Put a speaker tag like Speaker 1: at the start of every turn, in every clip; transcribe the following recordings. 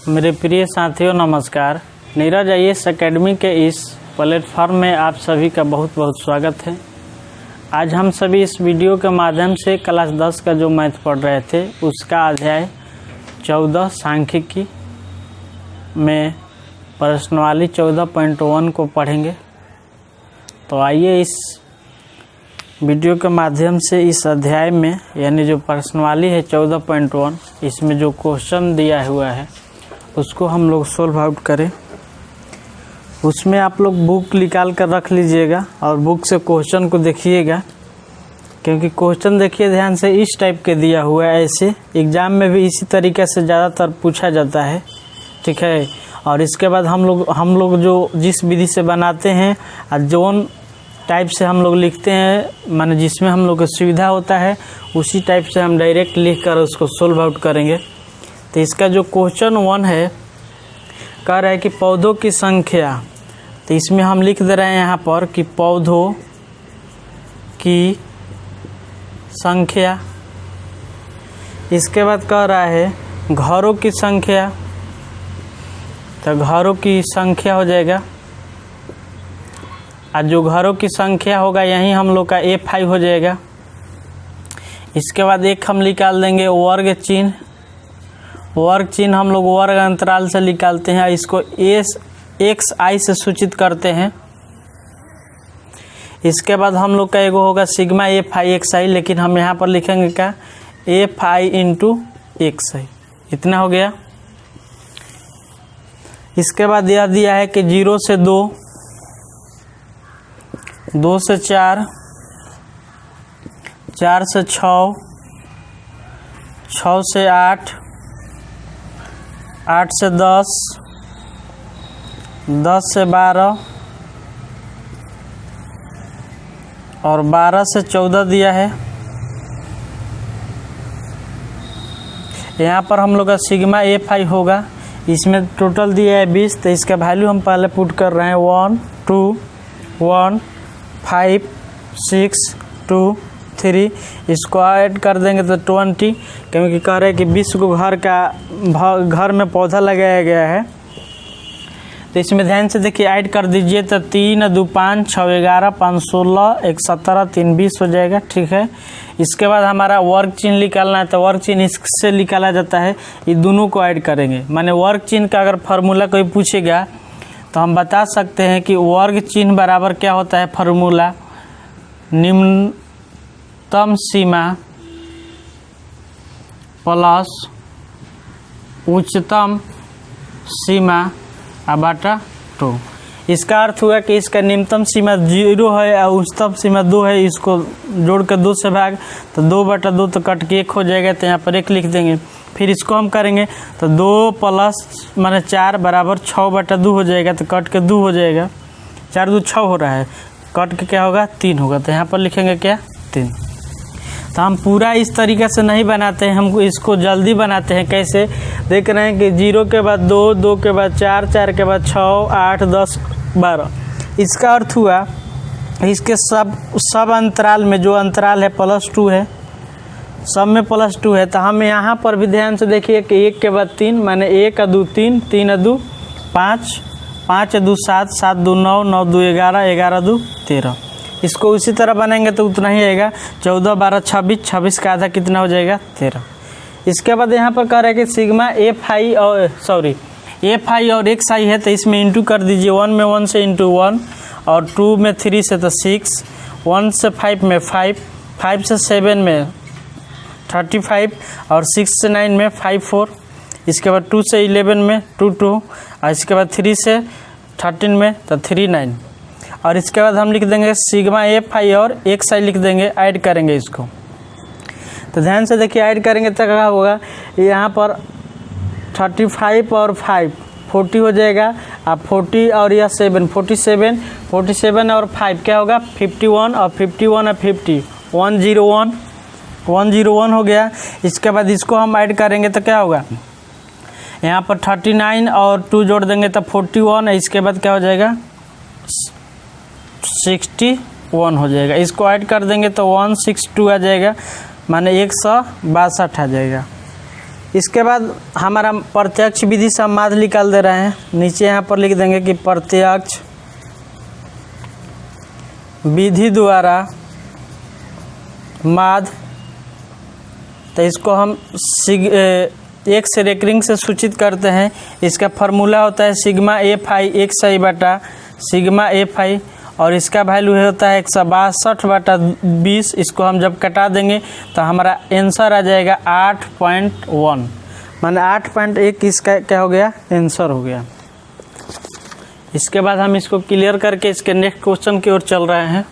Speaker 1: मेरे प्रिय साथियों नमस्कार। नीरज आईएएस एकेडमी के इस प्लेटफॉर्म में आप सभी का बहुत बहुत स्वागत है। आज हम सभी इस वीडियो के माध्यम से क्लास 10 का जो मैथ पढ़ रहे थे उसका अध्याय 14 सांख्यिकी में प्रश्नावली 14.1 को पढ़ेंगे। तो आइए इस वीडियो के माध्यम से इस अध्याय में यानी जो प्रश्नावली है 14.1 इसमें जो क्वेश्चन दिया हुआ है उसको हम लोग सोल्व आउट करें। उसमें आप लोग बुक निकाल कर रख लीजिएगा और बुक से क्वेश्चन को देखिएगा, क्योंकि क्वेश्चन देखिए ध्यान से इस टाइप के दिया हुआ है। ऐसे एग्ज़ाम में भी इसी तरीके से ज़्यादातर पूछा जाता है, ठीक है। और इसके बाद हम लोग जो जिस विधि से बनाते हैं और जोन टाइप से हम लोग लिखते हैं, माने जिसमें हम लोग को सुविधा होता है उसी टाइप से हम डायरेक्ट लिख कर उसको सोल्व आउट करेंगे। तो इसका जो क्वेश्चन 1 है कह रहा है कि पौधों की संख्या, तो इसमें हम लिख दे रहे हैं यहाँ पर कि पौधों की संख्या। इसके बाद कह रहा है घरों की संख्या, तो घरों की संख्या हो जाएगा और जो घरों की संख्या होगा यहीं हम लोग का A5 हो जाएगा। इसके बाद एक हम निकाल देंगे वर्ग चिन्ह। वर्ग चिन्ह हम लोग वर्ग अंतराल से निकालते हैं, इसको xi से सूचित करते हैं। इसके बाद हम लोग का एगो होगा सिग्मा Fi xi, लेकिन हम यहाँ पर लिखेंगे क्या Fi इंटू xi, इतना हो गया। इसके बाद यह दिया है कि 0 से 2, 2 से 4, 4 से 6, 6 से 8, 8 से 10, 10 से 12 और 12 से 14 दिया है। यहाँ पर हम लोग का सिग्मा Fi होगा, इसमें टोटल दिया है 20, तो इसका वैल्यू हम पहले पुट कर रहे हैं 1 2 1 5 6 2 3। इसको ऐड कर देंगे तो 20, क्योंकि कह रहे हैं कि 20 को घर में पौधा लगाया गया है। तो इसमें ध्यान से देखिए ऐड कर दीजिए, तो 3 2 5 6 11 5 16 1 17 3 20 हो जाएगा, ठीक है। इसके बाद हमारा वर्ग चिन्ह निकालना है, तो वर्ग चिन्ह इससे निकाला जाता है, ये दोनों को ऐड करेंगे। माने वर्ग चिन्ह का अगर फार्मूला कोई पूछेगा तो हम बता सकते हैं कि वर्ग चिन्ह बराबर क्या होता है फार्मूला, निम्नतम सीमा प्लस उच्चतम सीमा बटा 2। इसका अर्थ हुआ कि इसका निम्नतम सीमा 0 है और उच्चतम सीमा 2 है, इसको जोड़ कर 2 से भाग, तो 2 बटा 2 तो कट के 1 हो जाएगा, तो यहाँ पर 1 लिख देंगे। फिर इसको हम करेंगे तो 2 प्लस माने 4 बराबर 6 बटा 2 हो जाएगा, तो कट के 2 हो जाएगा। 4 2 6 हो रहा है, कट के क्या होगा 3 होगा, तो यहाँ पर लिखेंगे क्या 3। तो हम पूरा इस तरीके से नहीं बनाते हैं, हमको इसको जल्दी बनाते हैं। कैसे देख रहे हैं कि 0 के बाद 2, 2 के बाद 4, 4 के बाद 6 8 10 12। इसका अर्थ हुआ इसके सब अंतराल में जो अंतराल है +2 है, सब में +2 है। तो हम यहाँ पर भी ध्यान से देखिए कि 1 के बाद 3 माने 1 2 3 3 2 5 5 2 7 7 2 9 9 2 11 11 2 13। इसको उसी तरह बनाएंगे तो उतना ही आएगा। 14 12 26 26 का आधा कितना हो जाएगा 13। इसके बाद यहाँ पर कह रहा है कि सिग्मा Fi और xi है, तो इसमें इंटू कर दीजिए। 1 में 1 से इंटू 1 और 2 में 3 से तो 6, 1 से 5 में 5, 5 से 7 में 35 और 6 से 9 में 5 4। इसके बाद 2 से 11 में 2 2 और इसके बाद 3 से 13 में तो 3 9। और इसके बाद हम लिख देंगे सिग्मा Fi और xi लिख देंगे, ऐड करेंगे इसको। तो ध्यान से देखिए ऐड करेंगे तो क्या होगा, यहाँ पर 35 और 5 40 हो जाएगा, अब 40 और यह 7 47 और 5 क्या होगा 51 और 51 और 50 101 हो गया। इसके बाद इसको हम ऐड करेंगे तो क्या होगा, यहाँ पर 39 और 2 जोड़ देंगे तो 41, इसके बाद क्या हो जाएगा 61 हो जाएगा। इसको ऐड कर देंगे तो 162 आ जाएगा, माने 162 आ जाएगा। इसके बाद हमारा प्रत्यक्ष विधि से हम माध्य निकाल दे रहे हैं। नीचे यहाँ पर लिख देंगे कि प्रत्यक्ष विधि द्वारा माध्य, तो इसको हम एक से रेकरिंग से सूचित करते हैं। इसका फार्मूला होता है सिग्मा एफ आई 100 बटा सिग्मा एफ आई, और इसका वैल्यू होता है 162/20। इसको हम जब कटा देंगे तो हमारा आंसर आ जाएगा 8.1, माने 8.1 इसका क्या हो गया, आंसर हो गया। इसके बाद हम इसको क्लियर करके इसके नेक्स्ट क्वेश्चन की ओर चल रहे हैं।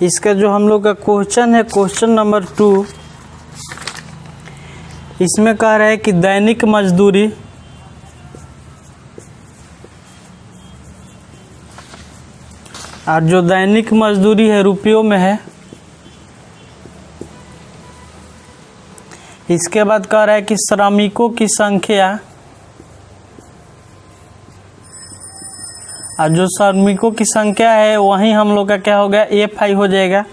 Speaker 1: इसका जो हम लोग का क्वेश्चन है, क्वेश्चन नंबर 2, इसमें कह रहा है कि दैनिक मजदूरी और जो दैनिक मजदूरी है रुपयों में है। इसके बाद कह रहा है कि श्रमिकों की संख्या, और जो श्रमिकों की संख्या है वहीं हम लोग का क्या हो गया, एफ आई हो जाएगा।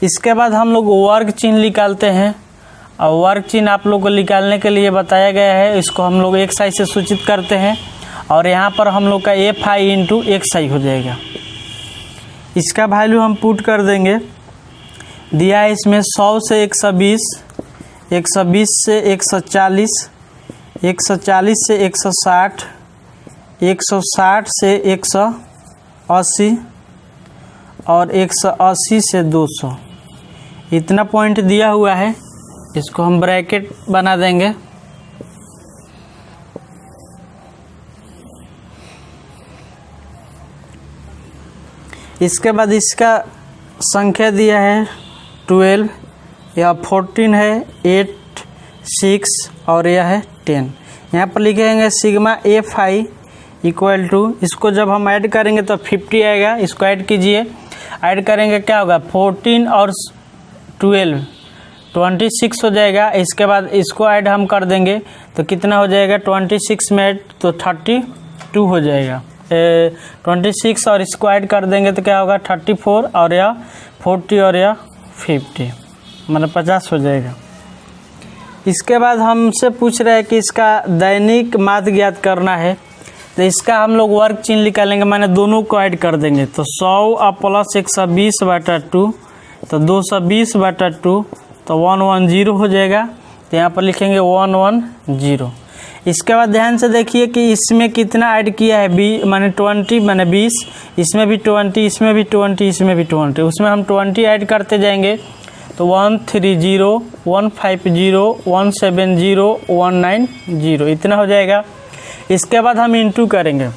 Speaker 1: इसके बाद हम लोग वर्ग चिन्ह निकालते हैं, और वर्ग चिन्ह आप लोग को निकालने के लिए बताया गया है। इसको हम लोग एक्स आई से सूचित करते हैं, और यहाँ पर हम लोग का एफ आई इंटू एक्स आई हो जाएगा। इसका वैल्यू हम पुट कर देंगे। दिया है इसमें 100 से 120, 120 से 140, 140 से 160, 160 से 180 और 180 से 200, इतना पॉइंट दिया हुआ है। इसको हम ब्रैकेट बना देंगे। इसके बाद इसका संख्या दिया है 12, यह 14 है, 8, 6 और यह है 10। यहाँ पर लिखेंगे sigma F I equal to, इसको जब हम ऐड करेंगे तो 50 आएगा। इसको ऐड कीजिए, ऐड करेंगे क्या होगा, 14 और 12 26 हो जाएगा। इसके बाद इसको ऐड हम कर देंगे तो कितना हो जाएगा, 26 में ऐड तो 32 हो जाएगा। 26 और इसको ऐड कर देंगे तो क्या होगा, 34 और या 40 और या 50, मतलब 50 हो जाएगा। इसके बाद हमसे पूछ रहे हैं कि इसका दैनिक माध्य ज्ञात करना है, तो इसका हम लोग वर्ग चिन्ह निकालेंगे, माने दोनों को ऐड कर देंगे। तो 100 और प्लस 120/2 तो 220/2 तो 110 हो जाएगा। तो यहाँ पर लिखेंगे 110। इसके बाद ध्यान से देखिए कि इसमें कितना ऐड किया है, माने 20 माने 20, इसमें भी 20, इसमें भी 20, इसमें भी 20, उसमें हम 20 ऐड करते जाएंगे। तो 130, 150, 170, 190 इतना हो जाएगा। इसके बाद हम इंटू करेंगे,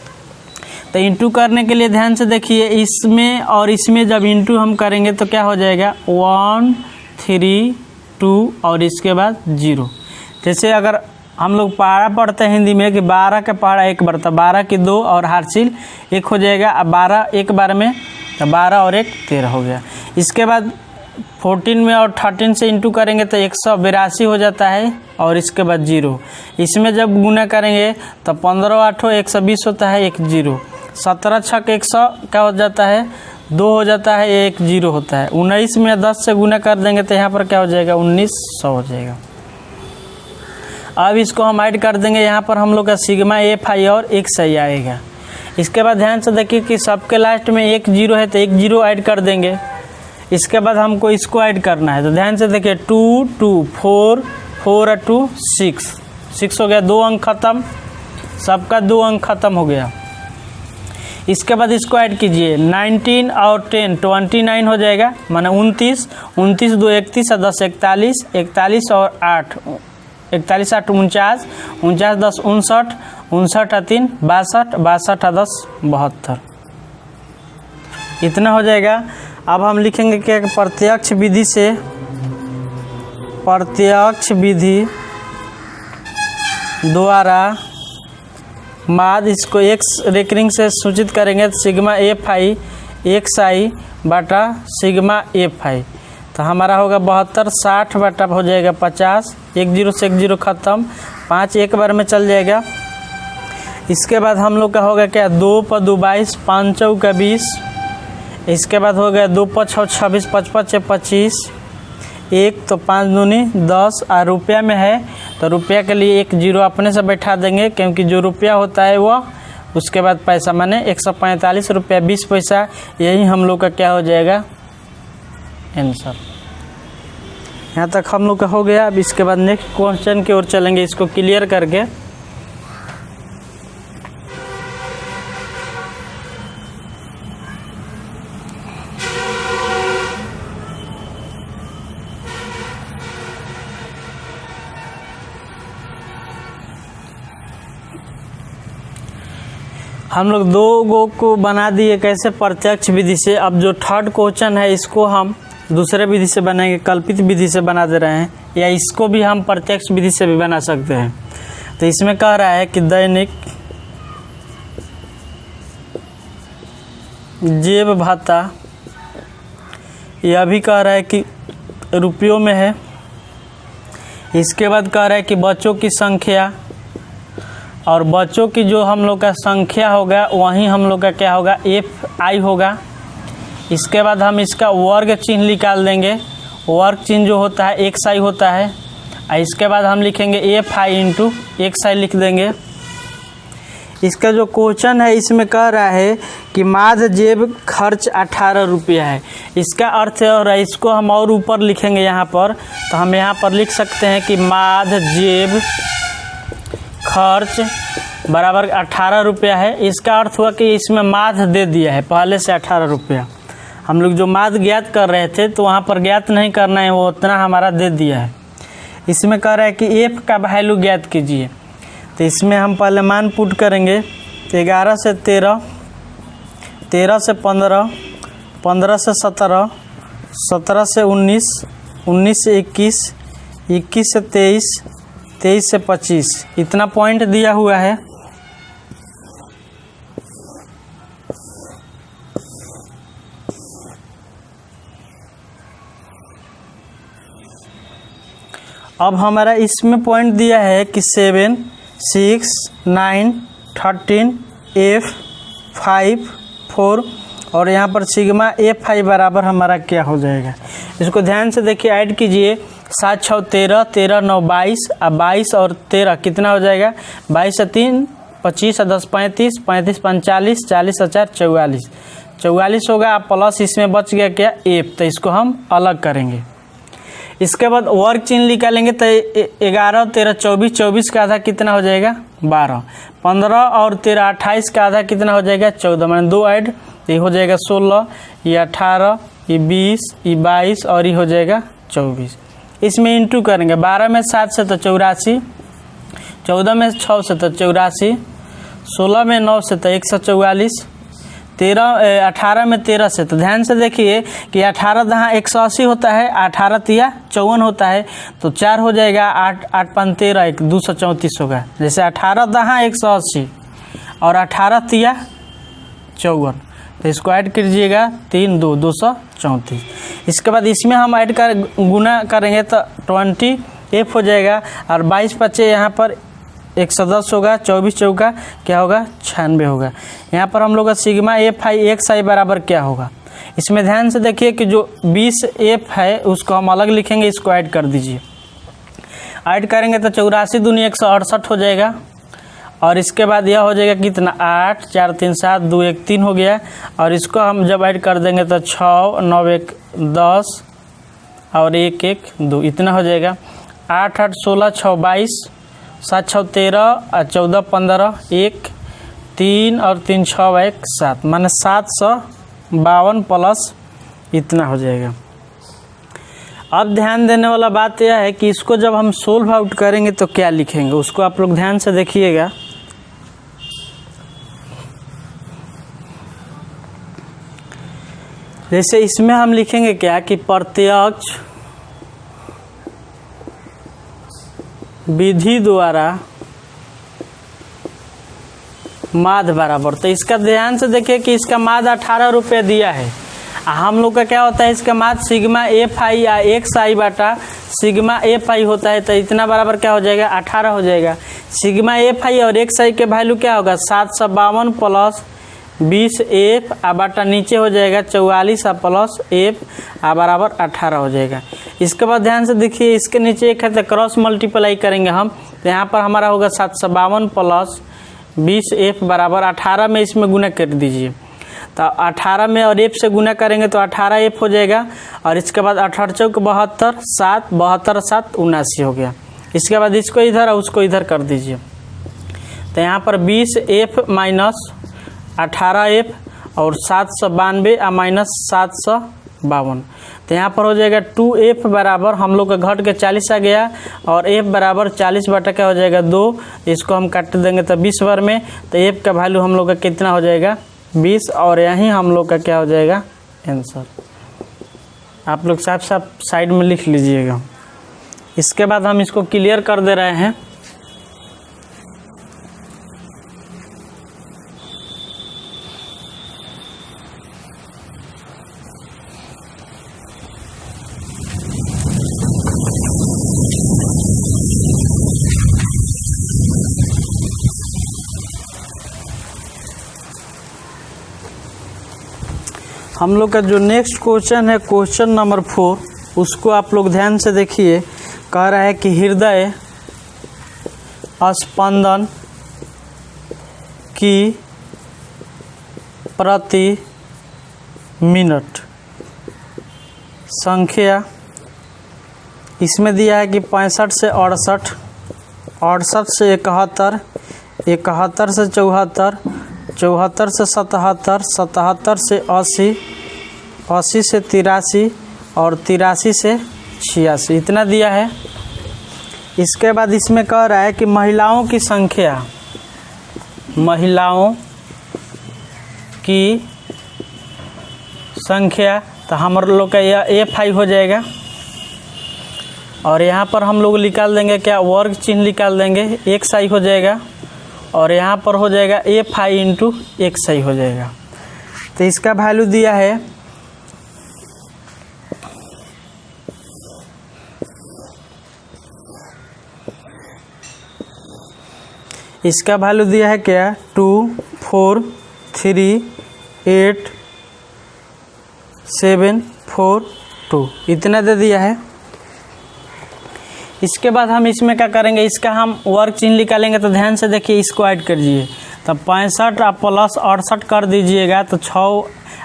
Speaker 1: तो इंटू करने के लिए ध्यान से देखिए, इसमें और इसमें जब इंटू हम करेंगे तो क्या हो जाएगा, 132 और इसके बाद 0। जैसे अगर हम लोग पहाड़ा पढ़ते हैं हिंदी में कि 12 का पहाड़ा 1 बढ़ता, 12 की 2 और हार्सिल 1 हो जाएगा। अब 12 एक बार में, तो 12 और 1 13 हो गया। इसके बाद 14 में और 13 से इंटू करेंगे तो 182 हो जाता है, और इसके बाद 0। इसमें जब गुना करेंगे तो 15 8 120 होता है, 1 0। 17 6 100 क्या हो जाता है, 2 हो जाता है, 1 0 होता है। 19 में 10 से गुना कर देंगे तो यहाँ पर क्या हो जाएगा, 1900 हो जाएगा। अब इसको हम ऐड कर देंगे, यहाँ पर हम लोग का सिग्मा एफ आई और एक्स आई आएगा। इसके बाद ध्यान से देखिए कि सबके लास्ट में 1 0 है तो 1 0 ऐड कर देंगे। इसके बाद हमको इसको ऐड करना है, तो ध्यान से देखिए 2 2 4 4 और 2 6 हो गया, 2 अंक खत्म, सबका 2 अंक खत्म हो गया। इसके बाद इसको ऐड कीजिए, 19 और 10 29 हो जाएगा, माने 29 29 2 31 और 10 41 41 और 8 41 8 49 49 10 59 59 और 3 62 62 और 10 72 इतना हो जाएगा। अब हम लिखेंगे क्या, प्रत्यक्ष विधि से, प्रत्यक्ष विधि द्वारा माद इसको एक्स रेकरिंग से सूचित करेंगे तो सिग्मा एफ आई एक्स आई बटा सिग्मा एफ आई, तो हमारा होगा 72, 60 बटा हो जाएगा 50, 1 0 से 1 0 ख़त्म, 5 एक बार में चल जाएगा। इसके बाद हम लोग का होगा क्या 2 × 2 22, 5 चौका 20, इसके बाद हो गया 2 × 6 26, 5 5 25, 1 तो 5 दूनी 10, और रुपया में है तो रुपया के लिए 1 0 अपने से बैठा देंगे, क्योंकि जो रुपया होता है वो उसके बाद पैसा माने 145 रुपया 20 पैसा, यही हम लोग का क्या हो जाएगा आंसर। यहाँ तक हम लोग का हो गया। अब इसके बाद नेक्स्ट क्वेश्चन की ओर चलेंगे, इसको क्लियर करके। हम लोग 2 गो को बना दिए कैसे, प्रत्यक्ष विधि से। अब जो थर्ड क्वेश्चन है इसको हम दूसरे विधि से बनाएंगे, कल्पित विधि से बना दे रहे हैं, या इसको भी हम प्रत्यक्ष विधि से भी बना सकते हैं। तो इसमें कह रहा है कि दैनिक जेब भत्ता, यह भी कह रहा है कि रुपयों में है। इसके बाद कह रहा है कि बच्चों की संख्या, और बच्चों की जो हम लोग का संख्या होगा वहीं हम लोग का क्या होगा एफ आई होगा। इसके बाद हम इसका वर्ग चिन्ह निकाल देंगे, वर्ग चिन्ह जो होता है एक्स आई होता है, और इसके बाद हम लिखेंगे एफ आई इंटू एक्स आई लिख देंगे। इसका जो क्वेश्चन है इसमें कह रहा है कि माध जेब खर्च 18 रुपया है। इसका अर्थ है, और इसको हम और ऊपर लिखेंगे यहाँ पर, तो हम यहाँ पर लिख सकते हैं कि माध जेब खर्च बराबर 18 रुपया है। इसका अर्थ हुआ कि इसमें माध दे दिया है पहले से 18 रुपया। हम लोग जो माध ज्ञात कर रहे थे तो वहाँ पर ज्ञात नहीं करना है, वो उतना हमारा दे दिया है। इसमें कह रहा है कि एफ का वैल्यू ज्ञात कीजिए, तो इसमें हम पहले मान पुट करेंगे। 11 से 13, 13 से 15, 15 से 17, 17 से 19, 19 से 21, 21 से 23, 23 से 25, इतना पॉइंट दिया हुआ है। अब हमारा इसमें पॉइंट दिया है कि 7, 6, 9, 13, F, 5, 4, और यहाँ पर सिग्मा एफ आई बराबर हमारा क्या हो जाएगा। इसको ध्यान से देखिए, ऐड कीजिए। 7 6 13, 13 9 22, अब 22 और 13 कितना हो जाएगा, 22 से 3 25, 10 35, 35 45, 40 और 4 44, 44 होगा। प्लस इसमें बच गया क्या एफ, तो इसको हम अलग करेंगे। इसके बाद वर्ग चिन्ह निकालेंगे, तो 11 13 24, 24 का आधा कितना हो जाएगा 12, 15 और 13 28 का आधा कितना हो जाएगा 14, मैंने 2 ऐड, ये हो जाएगा 16, ये 18, ये 20, ये 22 और ये हो जाएगा 24। इसमें इंटू करेंगे, 12 में 7 से तो 84, 14 में 6 से तो 84, 16 में 9 से तो 144, 18 में 13 से, तो ध्यान से देखिए कि 18 दहाँ 180 होता है, 18 तिया 54 होता है, तो 4 हो जाएगा, 8 8 5 13, 234 होगा। जैसे 18 दहाँ 180 और 18 तिया 54, तो इसको ऐड कीजिएगा 3 2 234। इसके बाद इसमें हम ऐड कर गुना करेंगे तो 20 एफ हो जाएगा, और 22 बच्चे यहाँ पर 110 होगा, 24 चौका क्या होगा 96 होगा। यहाँ पर हम लोग का सिग्मा एफ आई एक्स आई बराबर क्या होगा। इसमें ध्यान से देखिए कि जो 20 एफ है उसको हम अलग लिखेंगे, इसको ऐड कर दीजिए। ऐड करेंगे तो 84 दूनी 168 हो जाएगा, और इसके बाद यह हो जाएगा कितना 8 4 3 7 2 1 3 हो गया, और इसको हम जब ऐड कर देंगे तो 6 9 1 10 और 1 1 2 इतना हो जाएगा। 8 8 16 6 22, 7 6 13 और 14 15, 1 3 और 3 6 1 7, माने 752 प्लस इतना हो जाएगा। अब ध्यान देने वाला बात यह है कि इसको जब हम सोल्व आउट करेंगे तो क्या लिखेंगे, उसको आप लोग ध्यान से देखिएगा। जैसे इसमें हम लिखेंगे क्या कि प्रत्यक्ष विधि द्वारा माद बराबर, तो इसका ध्यान से देखिए कि इसका माद 18 रुपये दिया है। हम लोग का क्या होता है, इसका माद सिग्मा एफ आई या एक्स आई बाटा सिग्मा एफ आई होता है, तो इतना बराबर क्या हो जाएगा 18 हो जाएगा। सिग्मा एफ आई और एक्स आई के वैल्यू क्या होगा 752 प्लस 20 एफ बाटा नीचे हो जाएगा 44 प्लस एफ बराबर 18 हो जाएगा। इसके बाद ध्यान से देखिए इसके नीचे एक है तो क्रॉस मल्टीप्लाई करेंगे हम, तो यहाँ पर हमारा होगा 752 प्लस 20 एफ बराबर 18 में इसमें गुना कर दीजिए, तो 18 में और एफ से गुना करेंगे तो 18 एफ हो जाएगा। और इसके बाद 18 चौक 72, 7 72 7 79 हो गया। इसके बाद इसको इधर और उसको इधर कर दीजिए, तो यहाँ पर 20 एफ माइनस 18 एफ और 792 माइनस 752, तो यहाँ पर हो जाएगा 2f बराबर हम लोग का घट के 40 आ गया और f बराबर 40 बटा क्या हो जाएगा 2, इसको हम काट देंगे तो 20 बार में, तो f का वैल्यू हम लोग का कितना हो जाएगा 20, और यहीं हम लोग का क्या हो जाएगा आंसर। आप लोग साफ साफ साइड में लिख लीजिएगा। इसके बाद हम इसको क्लियर कर दे रहे हैं। हम लोग का जो नेक्स्ट क्वेश्चन है क्वेश्चन नंबर 4, उसको आप लोग ध्यान से देखिए। कह रहा है कि हृदय स्पंदन की प्रति मिनट संख्या इसमें दिया है कि 65 से 68, 68 से 71, 71 से 74, 74 से 77, 77 से 80, 80 से 83 और 83 से 86, इतना दिया है। इसके बाद इसमें कह रहा है कि महिलाओं की संख्या, महिलाओं की संख्या, तो हम लोग का यह एफ आई हो जाएगा और यहाँ पर हम लोग निकाल देंगे क्या वर्ग चिन्ह निकाल देंगे, एक्स आई हो जाएगा और यहाँ पर हो जाएगा एफ आई इंटू एक्स आई हो जाएगा। तो इसका वैल्यू दिया है इसका वैल्यू दिया है क्या 2 4 3 8 7 4 2, इतना दे दिया है। इसके बाद हम इसमें क्या करेंगे, इसका हम वर्ग चिन्ह निकालेंगे, तो ध्यान से देखिए इसको ऐड करिए, तो 65 आप प्लस 68 कर दीजिएगा, तो 6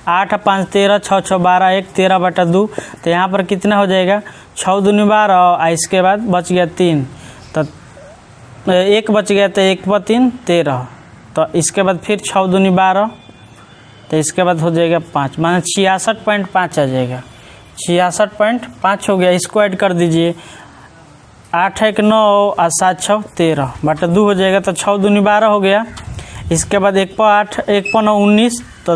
Speaker 1: 8 5 13 6 6 12 1 13 बटा 2, तो यहाँ पर कितना हो जाएगा 6 दूनी 12 और इसके बाद बच गया 3, तो 1 बच गया, तो 1 पर 3 13, तो इसके बाद फिर 6 दूनी 12, तो इसके बाद हो जाएगा 5, माने 66.5 आ जाएगा, 66.5 हो गया। इसको ऐड कर दीजिए, 8 1 9 और 7 6 13 बटा 2 हो जाएगा, तो 6 दूनी 12 हो गया। इसके बाद 1 पर 8 1 पर 9 19, तो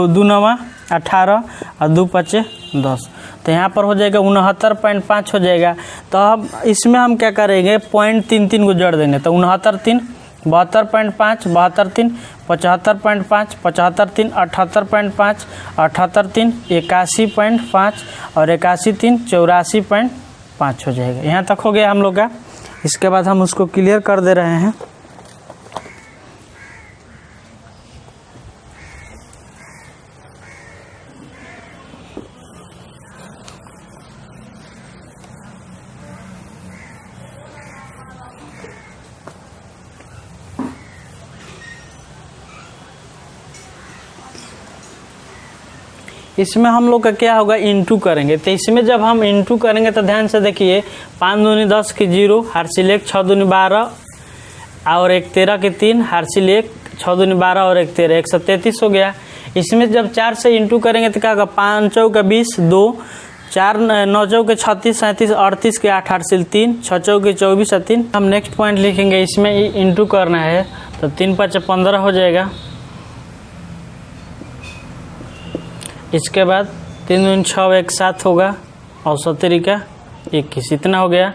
Speaker 1: 2 9 18 और 2 5 10, तो यहाँ पर हो जाएगा 69.5 हो जाएगा। तो अब इसमें हम क्या करेंगे 0.33 को जोड़ देंगे, तो 69 3 72.5 72 3 75.5 75 3 78.5 78 3 81.5 और 81 3 84.5 हो जाएगा। यहाँ तक हो गया हम लोग का। इसके बाद हम उसको क्लियर कर दे रहे हैं। इसमें हम लोग का क्या होगा इंटू करेंगे, तो इसमें जब हम इंटू करेंगे तो ध्यान से देखिए 5 दूनी 10 की 0 हार्सिल 1 6 दूनी 12 और 1 13 की 3 हार्सिल 1 6 दूनी 12 और 1 13 133 हो गया। इसमें जब 4 से इंटू करेंगे तो क्या होगा 5 चौक 20 2 4 9 चौक 36 37 38 के 8 हार्सिल 3 6 चौक 24 3। हम नेक्स्ट पॉइंट लिखेंगे, इसमें इंटू करना है, तो 3 5 15 हो जाएगा। इसके बाद 3 दूनी 6 1 7 होगा और 70 का 21, इतना हो गया।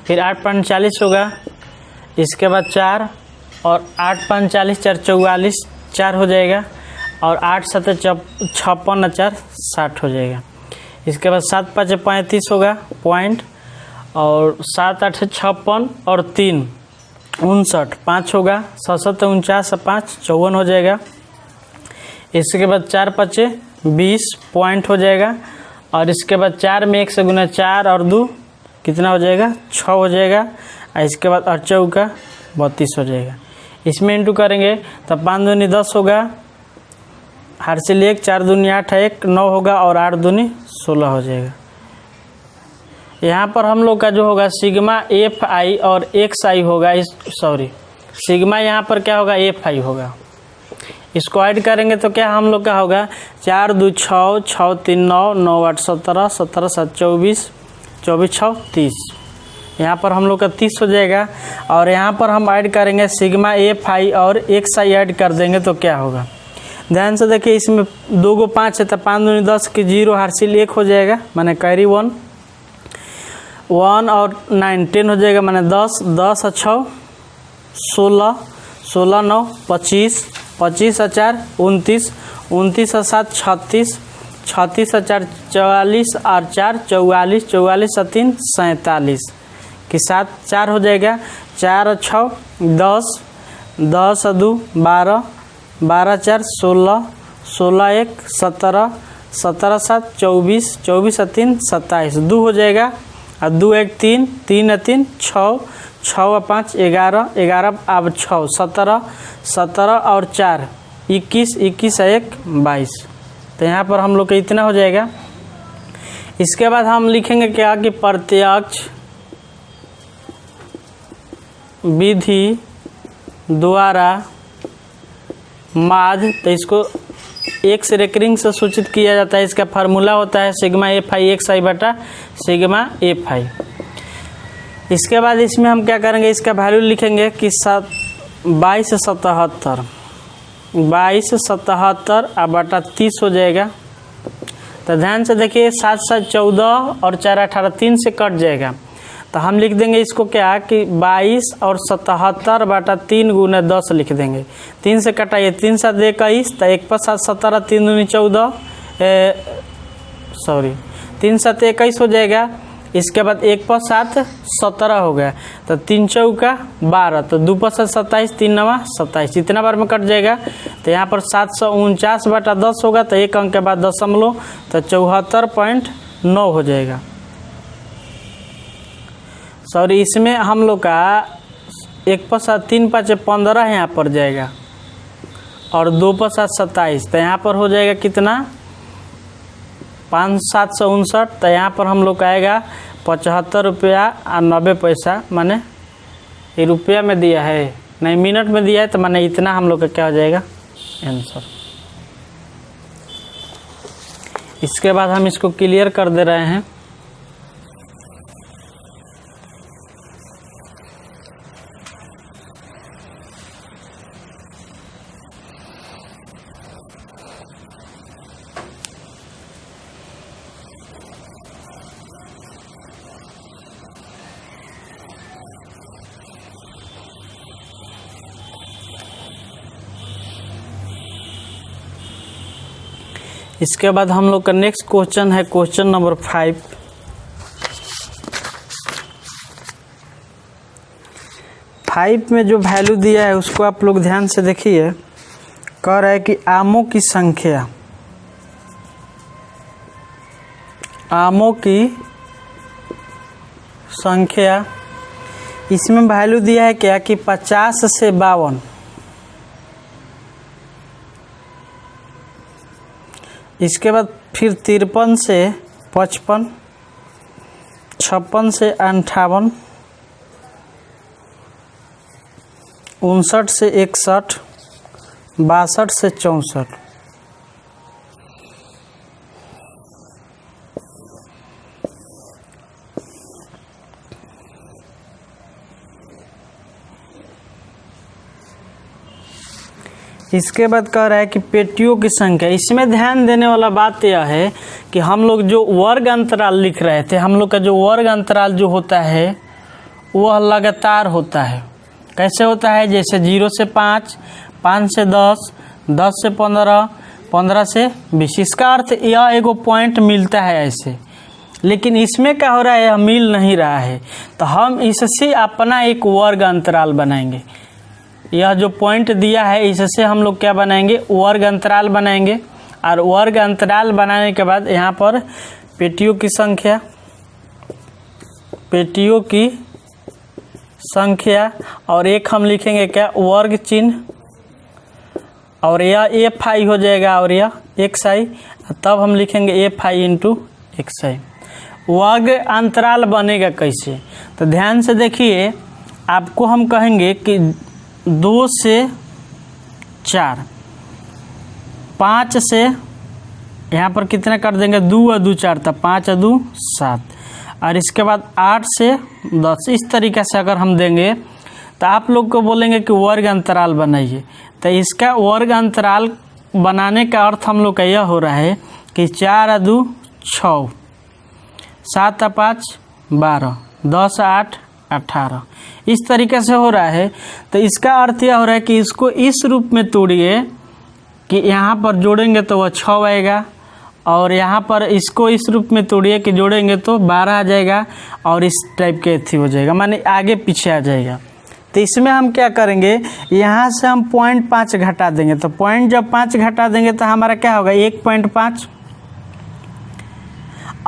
Speaker 1: फिर 8 5 40 होगा। इसके बाद 4 और 8 5 40 4 44 4 हो जाएगा, और 8 7 56 4 60 हो जाएगा। इसके बाद 7 5 35 होगा पॉइंट, और 7 8 56 और 3 59 5 होगा, 6 7 49 5 54 हो जाएगा। इसके बाद 4 5 20 पॉइंट हो जाएगा, और इसके बाद 4 में 1 से गुना 4 और 2 कितना हो जाएगा 6 हो जाएगा, और इसके बाद 8 चौका 32 हो जाएगा। इसमें इंटू करेंगे तो 5 दूनी 10 होगा, हार्सिल 1 4 दूनी 8 1 9 होगा, और 8 दूनी 16 हो जाएगा। यहाँ पर हम लोग का जो होगा सिग्मा एफ आई और एक्स आई होगा, सिग्मा यहाँ पर क्या होगा एफ आई होगा। इसको ऐड करेंगे तो क्या हम लोग का होगा 4 2 6 6 3 9 9 8 17 17 7 24 24 6 30। यहाँ पर हम लोग का 30 हो जाएगा। और यहाँ पर हम ऐड करेंगे सिग्मा एफ आई और एक्स आई ऐड कर देंगे तो क्या होगा, ध्यान से देखिए। इसमें 2 को 5 है तो 5 दूनी 10 की 0 हार्सिल 1 हो जाएगा, माने कैरी 1 1 और 9 10 हो जाएगा, माने 10 10 और 6 16 16 9 25 25 और 4 29 29 और 7 36 36 और 4 44 और 4 44 44 और 3 47 के साथ 4 हो जाएगा। 4 और 6 10 10 और 2 12 12 4 16 16 1 17 17 7 24 24 और 3 27 2 हो जाएगा, और 2 1 3 3 और 3 6 6 और 5 11 11 अब 6 17 17 और 4 21 21 और 1 22। तो यहाँ पर हम लोग का इतना हो जाएगा। इसके बाद हम लिखेंगे क्या कि प्रत्यक्ष विधि द्वारा माध्य, तो इसको एक्स रेकरिंग से सूचित किया जाता है। इसका फार्मूला होता है सिग्मा एफ आई एक्स आई बटा सिग्मा एफ आई। इसके बाद इसमें हम क्या करेंगे, इसका वैल्यू लिखेंगे कि 22 77 22 77 और बटा 30 हो जाएगा। तो ध्यान से देखिए 7 7 14 और 4 18 3 से कट जाएगा, तो हम लिख देंगे इसको क्या कि 22 और 77 बटा 3 गुना 10 लिख देंगे। 3 से कटाइए 3 7 21, तो 1 पर 7 17 3 दूनी 14 3 7 21 हो जाएगा। इसके बाद 1 पर 7 17 हो गया, तो 3 चौका 12, तो 2 पर 7 27 3 9 27, इतना बार में कट जाएगा। तो यहाँ पर 749 बटा 10 होगा, तो 1 अंक के बाद दशमलव, तो 74.9 हो जाएगा। इसमें हम लोग का 1 पर 7 3 5 15 यहाँ पर जाएगा, और 2 पर 7 27, तो यहाँ पर हो जाएगा कितना 5 759। तो यहाँ पर हम लोग का आएगा 75 रुपया और 90 पैसा, माने ये रुपया में दिया है नहीं मिनट में दिया है, तो माने इतना हम लोग का क्या हो जाएगा आंसर। इसके बाद हम इसको क्लियर कर दे रहे हैं। इसके बाद हम लोग का नेक्स्ट क्वेश्चन है क्वेश्चन नंबर 5। में जो वैल्यू दिया है उसको आप लोग ध्यान से देखिए। कह रहा है कि आमों की संख्या, इसमें वैल्यू दिया है क्या कि 50 से 52, इसके बाद फिर 53 से 55, 56 से 58, 59 से 61, 62 से 64। इसके बाद कह रहा है कि पेटियों की संख्या। इसमें ध्यान देने वाला बात यह है कि हम लोग जो वर्ग अंतराल लिख रहे थे, हम लोग का जो वर्ग अंतराल जो होता है वह लगातार होता है। कैसे होता है, जैसे 0 से 5, 5 से 10, 10 से 15, 15 से 20। इसका अर्थ यह एगो पॉइंट मिलता है ऐसे, लेकिन इसमें क्या हो रहा है, यह मिल नहीं रहा है। तो हम इससे अपना एक वर्ग अंतराल बनाएंगे। यह जो पॉइंट दिया है इससे हम लोग क्या बनाएंगे, वर्ग अंतराल बनाएंगे। और वर्ग अंतराल बनाने के बाद यहाँ पर पेटियों की संख्या और एक हम लिखेंगे क्या, वर्ग चिन्ह, और यह एफ आई हो जाएगा और यह एक्स आई, तब हम लिखेंगे एफ आई इंटू एक्स आई। वर्ग अंतराल बनेगा कैसे, तो ध्यान से देखिए, आपको हम कहेंगे कि 2 से 4, 5 से यहाँ पर कितना कर देंगे, 2 और 2 4, तब 5 और 2 7, और इसके बाद 8 से 10। इस तरीके से अगर हम देंगे तो आप लोग को बोलेंगे कि वर्ग अंतराल बनाइए। तो इसका वर्ग अंतराल बनाने का अर्थ हम लोग का यह हो रहा है कि 4 और 2 6, 7 और 5 12, 10 और 8 18, इस तरीके से हो रहा है। तो इसका अर्थ यह हो रहा है कि इसको इस रूप में तोड़िए कि यहाँ पर जोड़ेंगे तो वह 6 आएगा, और यहाँ पर इसको इस रूप में तोड़िए कि जोड़ेंगे तो 12 आ जाएगा, और इस टाइप के एथी हो जाएगा, माने आगे पीछे आ जाएगा। तो इसमें हम क्या करेंगे, यहाँ से हम 0.5 घटा देंगे। तो पॉइंट जब 5 घटा देंगे तो हमारा क्या होगा, 1.5,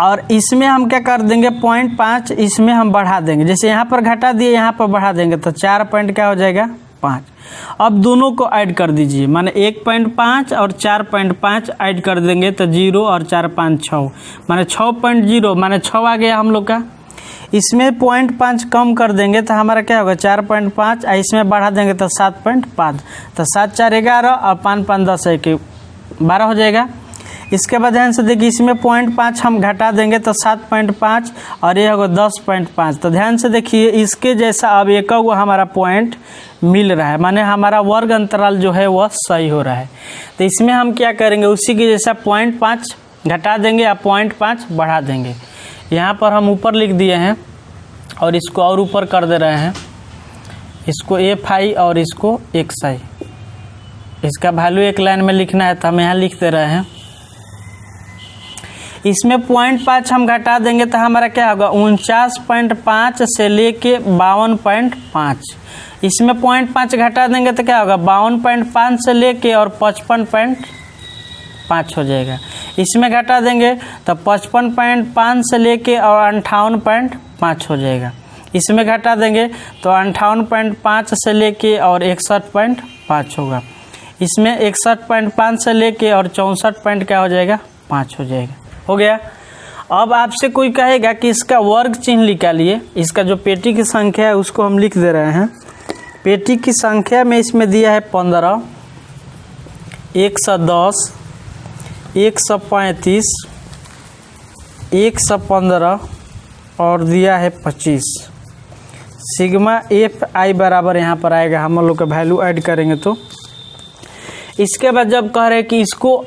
Speaker 1: और इसमें हम क्या कर देंगे, 0.5 इसमें हम बढ़ा देंगे। जैसे यहाँ पर घटा दिए, यहाँ पर बढ़ा देंगे तो 4 पॉइंट क्या हो जाएगा, 5। अब दोनों को ऐड कर दीजिए, माने 1.5 और 4.5 ऐड कर देंगे तो 0 और 4 5 6, माने 6.0, माने 6 आ गया हम लोग का। इसमें 0.5 कम कर देंगे तो हमारा क्या होगा, 4.5, इसमें बढ़ा देंगे तो 7.5, तो 7 4 11 और 5 5 10 1 12 हो जाएगा। इसके बाद ध्यान से देखिए, इसमें 0.5 हम घटा देंगे तो 7.5, और ये होगा 10.5। तो ध्यान से देखिए, इसके जैसा अब एक हमारा पॉइंट मिल रहा है, माने हमारा वर्ग अंतराल जो है वह सही हो रहा है। तो इसमें हम क्या करेंगे, उसी के जैसा 0.5 घटा देंगे या 0.5 बढ़ा देंगे। यहाँ पर हम ऊपर लिख दिए हैं और इसको और ऊपर कर दे रहे हैं, इसको एफ आई और इसको एक्स आई। इसका वैल्यू एक लाइन में लिखना है तो हम यहाँ लिख दे रहे हैं। इसमें 0.5 हम घटा देंगे तो हमारा क्या होगा, 49.5 से लेके 52.5। इसमें 0.5 घटा देंगे तो क्या होगा, 52.5 से लेके और 55.5 हो जाएगा। इसमें घटा देंगे तो 55.5 से लेके और 58.5 हो जाएगा। इसमें घटा देंगे तो 58.5 से लेके और 61.5 होगा। इसमें 61.5 से लेके और 64 क्या हो जाएगा, 5 हो जाएगा। हो गया। अब आपसे कोई कहेगा कि इसका वर्ग चिन्ह निकालिए। इसका जो पेटी की संख्या है उसको हम लिख दे रहे हैं। पेटी की संख्या में इसमें दिया है 15, 110, 135, 115 और दिया है 25। सिग्मा एफ आई बराबर यहाँ पर आएगा, हम लोग का वैल्यू ऐड करेंगे तो। इसके बाद जब कह रहे हैं कि इसको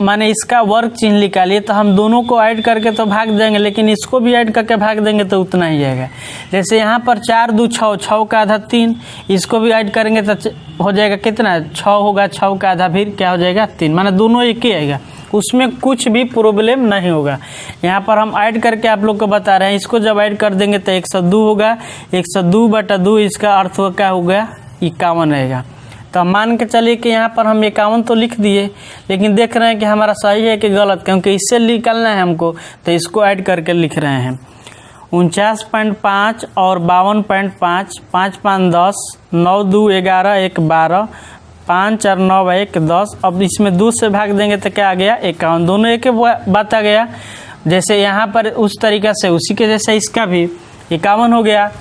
Speaker 1: माने इसका वर्ग चिन्ह निकालिए, तो हम दोनों को ऐड करके तो भाग देंगे, लेकिन इसको भी ऐड करके भाग देंगे तो उतना ही आएगा। जैसे यहाँ पर 4 2 6, 6 का आधा 3, इसको भी ऐड करेंगे तो हो जाएगा कितना, 6 होगा, 6 का आधा फिर क्या हो जाएगा, 3, माने दोनों एक ही आएगा, उसमें कुछ भी प्रॉब्लम नहीं होगा। यहाँ पर हम ऐड करके आप लोग को बता रहे हैं। इसको जब ऐड कर देंगे तो 102 होगा, 102/2 इसका अर्थ क्या हो गया, 51 रहेगा। तो मान के चलिए कि यहाँ पर हम 51 तो लिख दिए, लेकिन देख रहे हैं कि हमारा सही है कि गलत, क्योंकि इससे निकालना है हमको, तो इसको ऐड करके लिख रहे हैं 49.5 और 52.5, 5 5 10, 9 2 11, 1 12, 5 और 9 1 10। अब इसमें 2 से भाग देंगे तो क्या आ गया, 51। दोनों एक बात आ गया। जैसे यहाँ पर उस तरीक़ा से उसी के जैसे इसका भी 51 हो गया।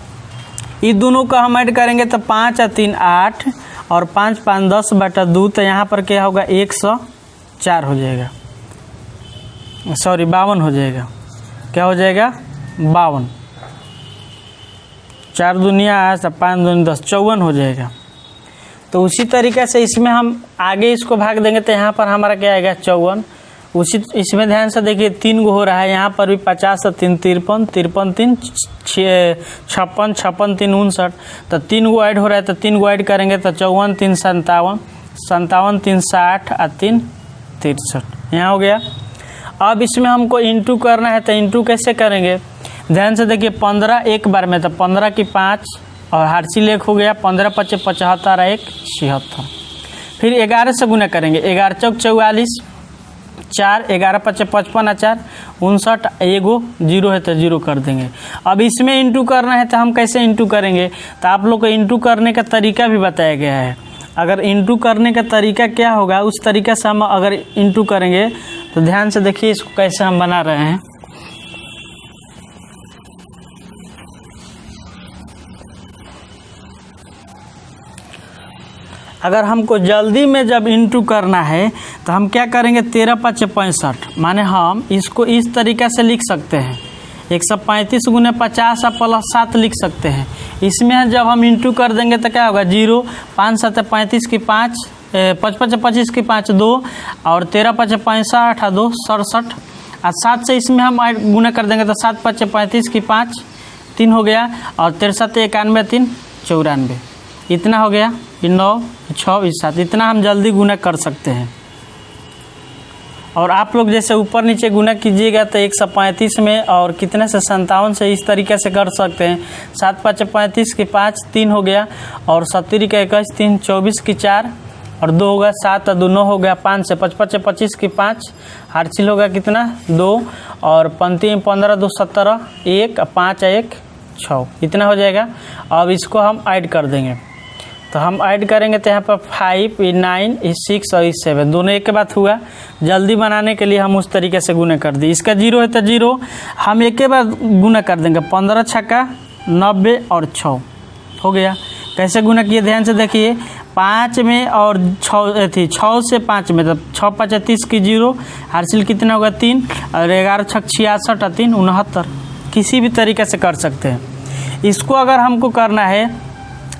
Speaker 1: इस दोनों को हम ऐड करेंगे तो 5 और 3 8 और 5 5 10/2, तो यहाँ पर क्या होगा, 104 हो जाएगा, सॉरी 52 हो जाएगा। क्या हो जाएगा, 52। 4 दुनिया 8, 5 दूनी 10, 54 हो जाएगा। तो उसी तरीके से इसमें हम आगे इसको भाग देंगे तो यहाँ पर हमारा क्या आएगा, 54 उसी इसमें ध्यान से देखिए 3 गो हो रहा है, यहाँ पर भी 50 और 3 53, 53 3 56, 56 3 59, तो 3 गो ऐड हो रहा है, तो 3 गो ऐड करेंगे तो 54 3 57, 57 3 60 और 3 63, यहाँ हो गया। अब इसमें हमको इंटू करना है, तो इंटू कैसे करेंगे, ध्यान से देखिए 15 एक बार में, तो 15 की 5 और हार्सिल 1 हो गया, 15 5 75 और 1 76, फिर 11 से गुना करेंगे, 11 चौक 44, 4 11 5 55 और 4 59, एगो 0 है तो 0 कर देंगे। अब इसमें इंटू करना है तो हम कैसे इंटू करेंगे, तो आप लोग को इंटू करने का तरीका भी बताया गया है। अगर इंटू करने का तरीका क्या होगा, उस तरीका से हम अगर इंटू करेंगे तो ध्यान से देखिए इसको कैसे हम बना रहे हैं। अगर हमको जल्दी में जब इंटू करना है तो हम क्या करेंगे, 13 5 65, माने हम इसको इस तरीक़ा से लिख सकते हैं, 135 गुने 50 प्लस 7 लिख सकते हैं। इसमें जब हम इंटू कर देंगे तो क्या होगा, 0 5 7 35 की 5 5 5 25 की 5 2 और 13 5 65 और 2 67 और 7 से इसमें हम गुना कर देंगे तो 7 5 35 की 5 3 हो गया और 63 91 3 94, इतना हो गया, 9 6 7, इतना हम जल्दी गुना कर सकते हैं। और आप लोग जैसे ऊपर नीचे गुना कीजिएगा तो 135 में और कितने से 57 से इस तरीके से कर सकते हैं। 7 5 35 की 5 3 हो गया और 70 का 21 3 24 की 4 और 2 होगा 7 और 2 9 हो गया 5 से 5 5 25 की 5 हार्सिल होगा कितना 2 और 35 15 2 17 1 5 1 6, इतना हो जाएगा। अब इसको हम ऐड कर देंगे, तो हम ऐड करेंगे तो यहाँ पर 5 9 6 और 7 दोनों एक के बाद हुआ। जल्दी बनाने के लिए हम उस तरीके से गुना कर दिए। इसका 0 है तो 0 हम एक के बाद गुना कर देंगे, 15 छक्का 90 और 6 हो गया। कैसे गुना किए ध्यान से देखिए, 5 में और 6 थी, 6 से 5 में, तब 6 5 30 की 0 हार्सिल कितना होगा 3 और 11 6 66 और 3 69, किसी भी तरीके से कर सकते हैं। इसको अगर हमको करना है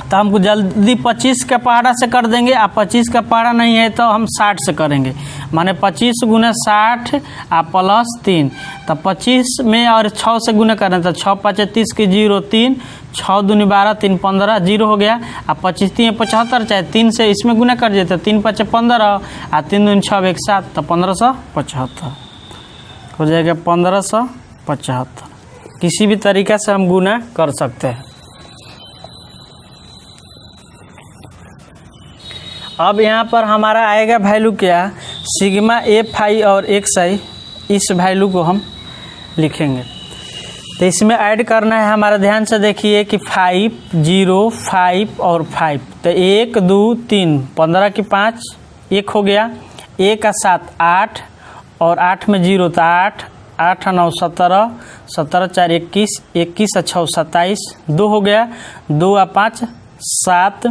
Speaker 1: तो हमको जल्दी 25 का पहाड़ा से कर देंगे, आप 25 का पहाड़ा नहीं है तो हम 60 से करेंगे, माने 25 गुना 60 आ प्लस 3, तो 25 में और 6 से गुना करें तो 6 5 30 की 0 3 6 दूनी 12 3 15 0 हो गया। आप 25 3 75, चाहे 3 से इसमें गुना कर दिए तो 3 5 15 आ 3 दूनी 6 1 7, तो 1575 हो जाएगा, 1575। किसी भी तरीक़ा से हम गुना कर सकते हैं। अब यहाँ पर हमारा आएगा वैल्यू क्या, सिग्मा एफ आई और एक्स आई, इस वैल्यू को हम लिखेंगे। तो इसमें ऐड करना है हमारा, ध्यान से देखिए कि 5 0 5 और 5, तो 1 2 3 15 की 5 1 हो गया, 1 का 7 8 और 8 में 0 तो 8 8 9 17 17 4 21 21 6 27 2 हो गया, 2 और 5 7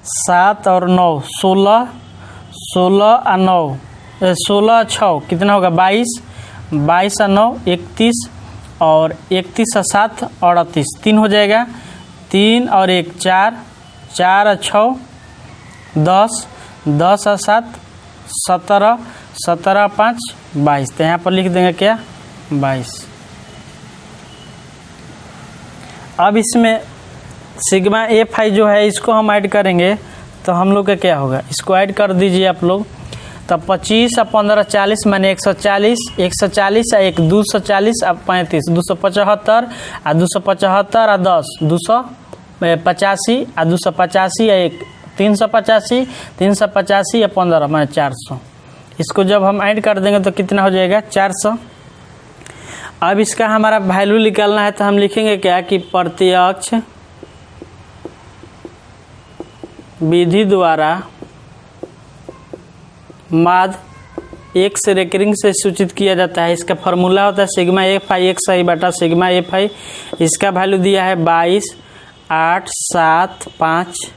Speaker 1: 7 और 9 16 16 और 9 16 6 कितना होगा 22 22 और 9 31 और 31 और 7 और 38 3 हो जाएगा, 3 और 1 4 4 और 6 10 10 और 7 17 17 और 5 22, तो यहाँ पर लिख देंगे क्या 22। अब इसमें सिग्मा एफ आई जो है इसको हम ऐड करेंगे तो हम लोग का क्या होगा, इसको ऐड कर दीजिए आप लोग। तो 25 और 15 40 माने 140 140 और 1 240 और 35 275 और 275 और 10 285 और 285 और 1 385 385 और 15 माने 400। इसको जब हम ऐड कर देंगे तो कितना हो जाएगा 400। अब इसका हमारा वैल्यू निकालना है तो हम लिखेंगे क्या कि प्रत्यक्ष विधि द्वारा माध्य एक से रेकरिंग से सूचित किया जाता है। इसका फॉर्मूला होता है सिग्मा एफ आई एक्स आई बटा सिग्मा एफ आई। इसका वैल्यू दिया है 22 8 7 5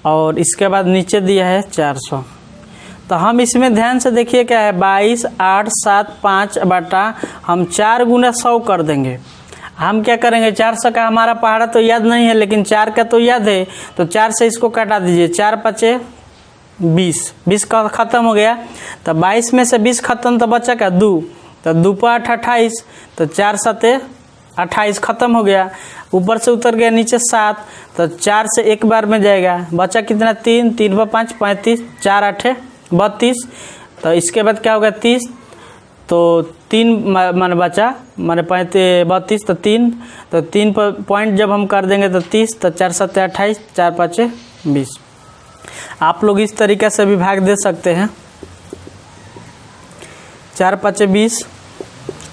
Speaker 1: और इसके बाद नीचे दिया है 400। तो हम इसमें ध्यान से देखिए क्या है 22 8 7 5 बटा हम 4 गुना 100 कर देंगे। हम क्या करेंगे 400 का हमारा पहाड़ा तो याद नहीं है लेकिन 4 का तो याद है, तो 4 से इसको काटा दीजिए, 4 5 20, 20 का ख़त्म हो गया। तो 22 में से 20 खत्म तो बचा क्या 2, तो 2 पर 8 28, तो 4 7 28 खत्म हो गया। ऊपर से उतर गया नीचे 7, तो 4 से एक बार में जाएगा, बचा कितना 3, 3 पर 5 35, 4 8 32। तो इसके बाद क्या होगा 30, तो 3 मान बचा माने 32, तो 3 पर पॉइंट जब हम कर देंगे तो 30, तो 4 7 28, 4 5 20। आप लोग इस तरीके से भी भाग दे सकते हैं। 4 5 20,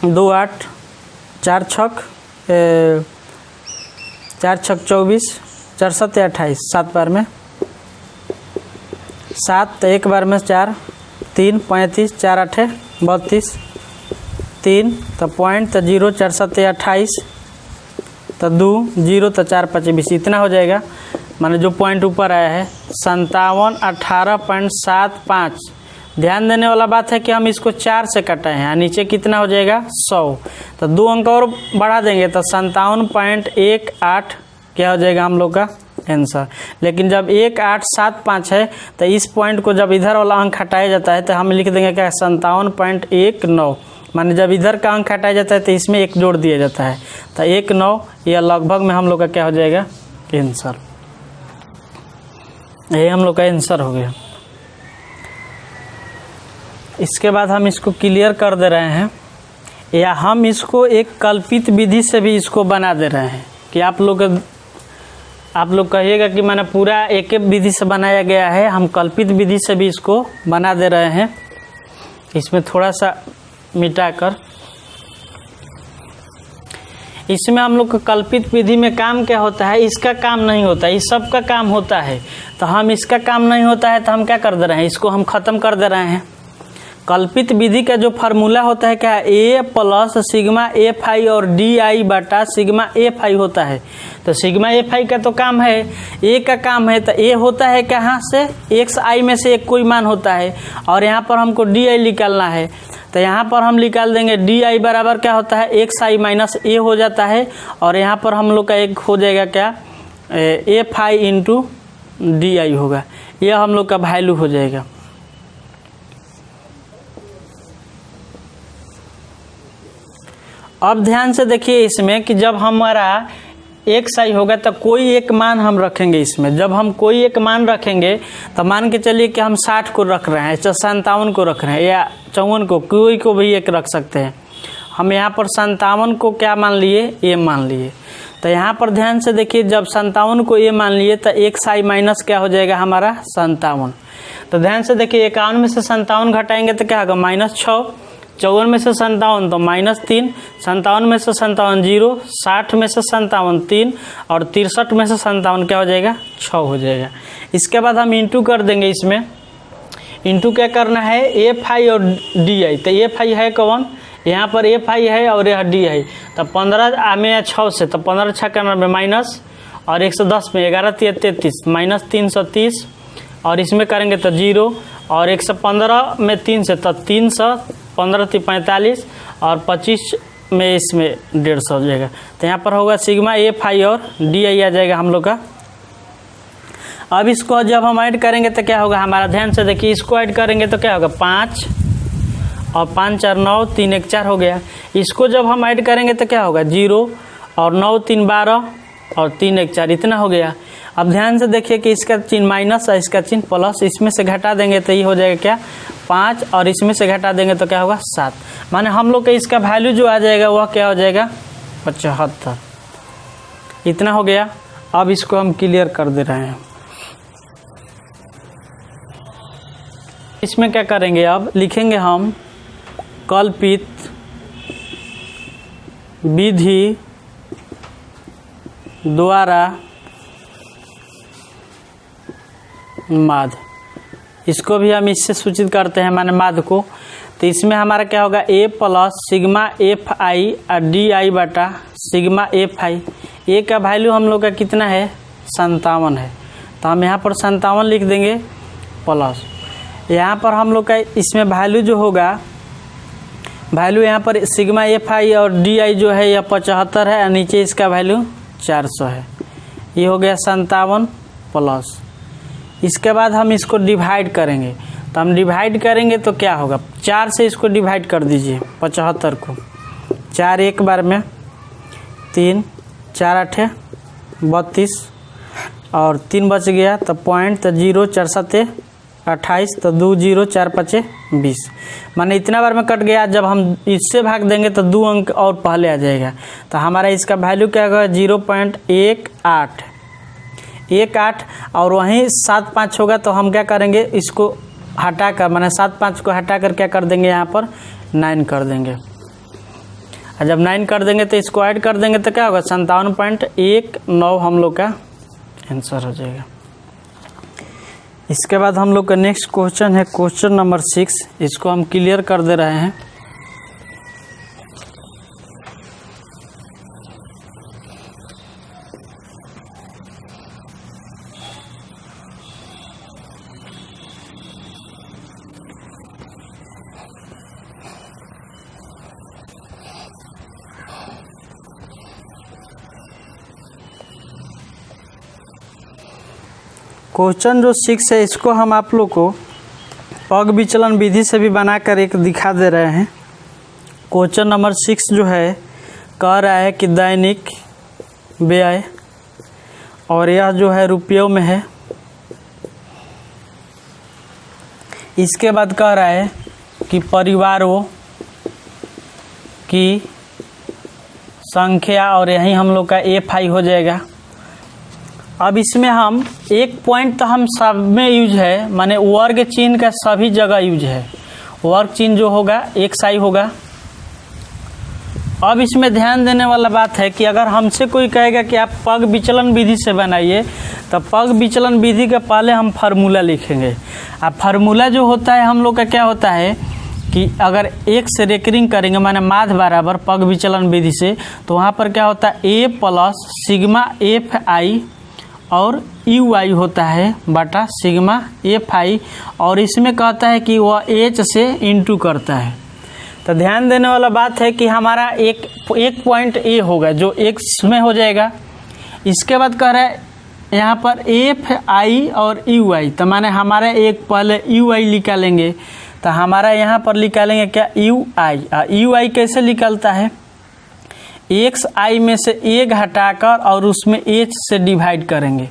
Speaker 1: 2 8, 4 छक 24, 4 7 28, 7 बार में 7, तो एक बार में 4, 3 35, 4 8 32, 3 तो पॉइंट तो 0, 4 7 28, तो 2 0, तो 4 5 20, इतना हो जाएगा। माने जो पॉइंट ऊपर आया है 5718.75। ध्यान देने वाला बात है कि हम इसको 4 से कटाए हैं, नीचे कितना हो जाएगा 100, तो 2 अंक और बढ़ा देंगे तो 57.18 क्या हो जाएगा हम लोग का आंसर। लेकिन जब 1875 है तो इस पॉइंट को जब इधर वाला अंक हटाया जाता है तो हम लिख देंगे क्या 57.19। माने जब इधर का अंक हटाया जाता है तो इसमें 1 जोड़ दिया जाता है, तो 19 या लगभग में हम लोग का क्या हो जाएगा आंसर। ये हम लोग का आंसर हो गया। इसके बाद हम इसको क्लियर कर दे रहे हैं, या हम इसको एक कल्पित विधि से भी इसको बना दे रहे हैं कि आप लोग कहिएगा कि मैंने पूरा एक विधि से बनाया गया है, हम कल्पित विधि से भी इसको बना दे रहे हैं। इसमें थोड़ा सा मिटाकर, इसमें हम लोग का कल्पित विधि में काम क्या होता है, इसका काम नहीं होता है, इस सब का काम होता है। तो हम इसका काम नहीं होता है तो हम क्या कर दे रहे हैं, इसको हम ख़त्म कर दे रहे हैं। कल्पित विधि का जो फार्मूला होता है क्या, ए प्लस सिग्मा एफ आई और डी आई बटा सिग्मा एफ आई होता है। तो सिग्मा एफ आई का तो काम है, ए का काम है, तो ए होता है कहाँ से, एक्स आई में से एक कोई मान होता है, और यहाँ पर हमको डी आई निकालना है। तो यहाँ पर हम निकाल देंगे डी आई बराबर क्या होता है, एक्स आई माइनस ए हो जाता है, और यहाँ पर हम लोग का एक हो जाएगा क्या F I into D I होगा, यह हम लोग का वैल्यू हो जाएगा। अब ध्यान से देखिए इसमें कि जब हमारा एक्स आई होगा तो कोई एक मान हम रखेंगे इसमें। जब हम कोई एक मान रखेंगे तो मान के चलिए कि हम 60 को रख रहे हैं, 57 को रख रहे हैं, या 54 को, कोई को भी एक रख सकते हैं। हम यहाँ पर 57 को क्या मान लिए, ए मान लिए। तो यहाँ पर ध्यान से देखिए, जब 57 को ए मान लिए तो एक्स आई माइनस क्या हो जाएगा हमारा 57। तो ध्यान से देखिए 51 में से 57 घटाएंगे तो क्या होगा -6, 54 में से 57 तो -3, 57 में से 57 0, 60 में से 57 3, और 63 में से 57 क्या हो जाएगा 6 हो जाएगा। इसके बाद हम इंटू कर देंगे। इसमें इंटू क्या करना है, एफ आई और डी आई। तो एफ आई है कौन, यहाँ पर एफ आई है और यह डी आई। तो 15 में 6 से, तो 15 6 करना में माइनस, और 110 में 11 3 33 -330, और इसमें करेंगे तो 0, और 115 में 3 से तो 315 3 45, और 25 में इसमें 150 हो जाएगा। तो यहाँ पर होगा सिग्मा एफ आई और डी आई आ जाएगा हम लोग का। अब इसको जब हम ऐड करेंगे तो क्या होगा हमारा, ध्यान से देखिए, इसको ऐड करेंगे तो क्या होगा 5 और 5 4 9, 3 1 4 हो गया। इसको जब हम ऐड करेंगे तो क्या होगा 0 और 9 3 12 और 3 1 4, इतना हो गया। अब ध्यान से देखिए कि इसका चिन्ह माइनस और इसका चिन्ह प्लस, इसमें से घटा देंगे तो ये हो जाएगा क्या 5, और इसमें से घटा देंगे तो क्या होगा 7। माने हम लोग का इसका वैल्यू जो आ जाएगा वह क्या हो जाएगा 75। इतना हो गया। अब इसको हम क्लियर कर दे रहे हैं। इसमें क्या करेंगे, अब लिखेंगे हम कल्पित विधि द्वारा माध्य, इसको भी हम इससे सूचित करते हैं माने माध्य को। तो इसमें हमारा क्या होगा ए प्लस सिग्मा एफ आई और डी आई बटा सिग्मा एफ आई। ए का वैल्यू हम लोग का कितना है 57 है, तो हम यहाँ पर 57 लिख देंगे, प्लस यहाँ पर हम लोग का इसमें वैल्यू जो होगा, वैल्यू यहाँ पर सिग्मा एफ आई और डी आई जो है यह 75 है, और नीचे इसका वैल्यू 400 है। ये हो गया 57 प्लस इसके बाद हम इसको डिवाइड करेंगे, तो हम डिवाइड करेंगे तो क्या होगा, 4 से इसको डिवाइड कर दीजिए 75 को, 4 एक बार में 3, 4 8 32 और 3 बच गया तो पॉइंट, तो 0 4 7 28, तो 2 0 4 5 20, माने इतना बार में कट गया। जब हम इससे भाग देंगे तो 2 अंक और पहले आ जाएगा, तो हमारा इसका वैल्यू क्या होगा 0.18 और वहीं 7 5 होगा, तो हम क्या करेंगे इसको हटा कर, माने 7 5 को हटा कर क्या कर देंगे यहाँ पर 9 कर देंगे, और जब 9 कर देंगे तो इसको ऐड कर देंगे तो क्या होगा 57.19 हम लोग का आंसर हो जाएगा। इसके बाद हम लोग का नेक्स्ट क्वेश्चन है क्वेश्चन नंबर 6, इसको हम क्लियर कर दे रहे हैं। क्वेश्चन जो 6 है इसको हम आप लोग को पग विचलन विधि से भी बनाकर एक दिखा दे रहे हैं। क्वेश्चन नंबर 6 जो है कह रहा है कि दैनिक व्यय, और यह जो है रुपयों में है। इसके बाद कह रहा है कि परिवारों की संख्या, और यही हम लोग का FI हो जाएगा। अब इसमें हम एक पॉइंट तो हम सब में यूज है, माने वर्ग चिन्ह का सभी जगह यूज है, वर्ग चिन्ह जो होगा एक साई होगा। अब इसमें ध्यान देने वाला बात है कि अगर हमसे कोई कहेगा कि आप पग विचलन विधि से बनाइए, तो पग विचलन विधि के पहले हम फार्मूला लिखेंगे। अब फार्मूला जो होता है हम लोग का क्या होता है कि अगर एक से रेकरिंग करेंगे, माने माध्य बराबर पग विचलन विधि से, तो वहाँ पर क्या होता है A प्लस सिग्मा FI और UI होता है बटा सिग्मा FI, और इसमें कहता है कि वह H से इंटू करता है। तो ध्यान देने वाला बात है कि हमारा एक पॉइंट A होगा जो X में हो जाएगा। इसके बाद कह रहा है यहाँ पर FI और UI, तो माने हमारा एक पहले UI निकालेंगे, तो हमारा यहाँ पर निकालेंगे क्या UI। UI कैसे निकलता है, XI में से 1 हटाकर और उसमें H से डिवाइड करेंगे।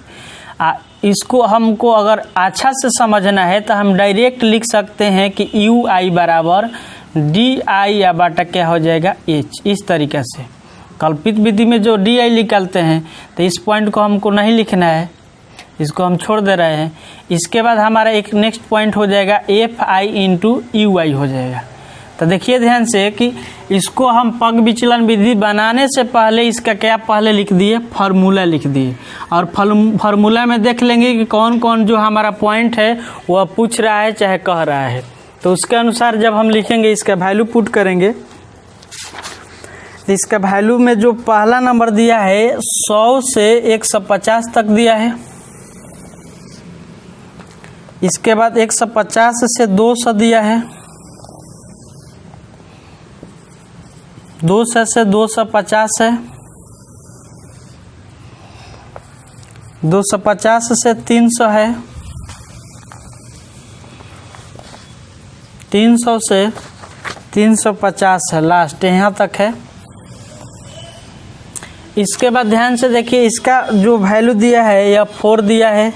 Speaker 1: इसको हमको अगर अच्छा से समझना है तो हम डायरेक्ट लिख सकते हैं कि UI बराबर DI या बाटा क्या हो जाएगा H। इस तरीके से कल्पित विधि में जो DI निकालते हैं, तो इस पॉइंट को हमको नहीं लिखना है, इसको हम छोड़ दे रहे हैं। इसके बाद हमारा एक नेक्स्ट पॉइंट हो जाएगा FI इंटू UI हो जाएगा। तो देखिए ध्यान से कि इसको हम पग विचलन विधि बनाने से पहले इसका क्या पहले लिख दिए, फार्मूला लिख दिए, और फार्मूला में देख लेंगे कि कौन कौन जो हमारा पॉइंट है वह पूछ रहा है चाहे कह रहा है, तो उसके अनुसार जब हम लिखेंगे इसका वैल्यू पुट करेंगे। तो इसका वैल्यू में जो पहला नंबर दिया है 100 से 150 तक दिया है। इसके बाद 150 से 200 दिया है, 200 से 250 है, 250 से 300 है, 300 से 350 है, लास्ट यहाँ तक है। इसके बाद ध्यान से देखिए इसका जो वैल्यू दिया है यह 4 दिया है,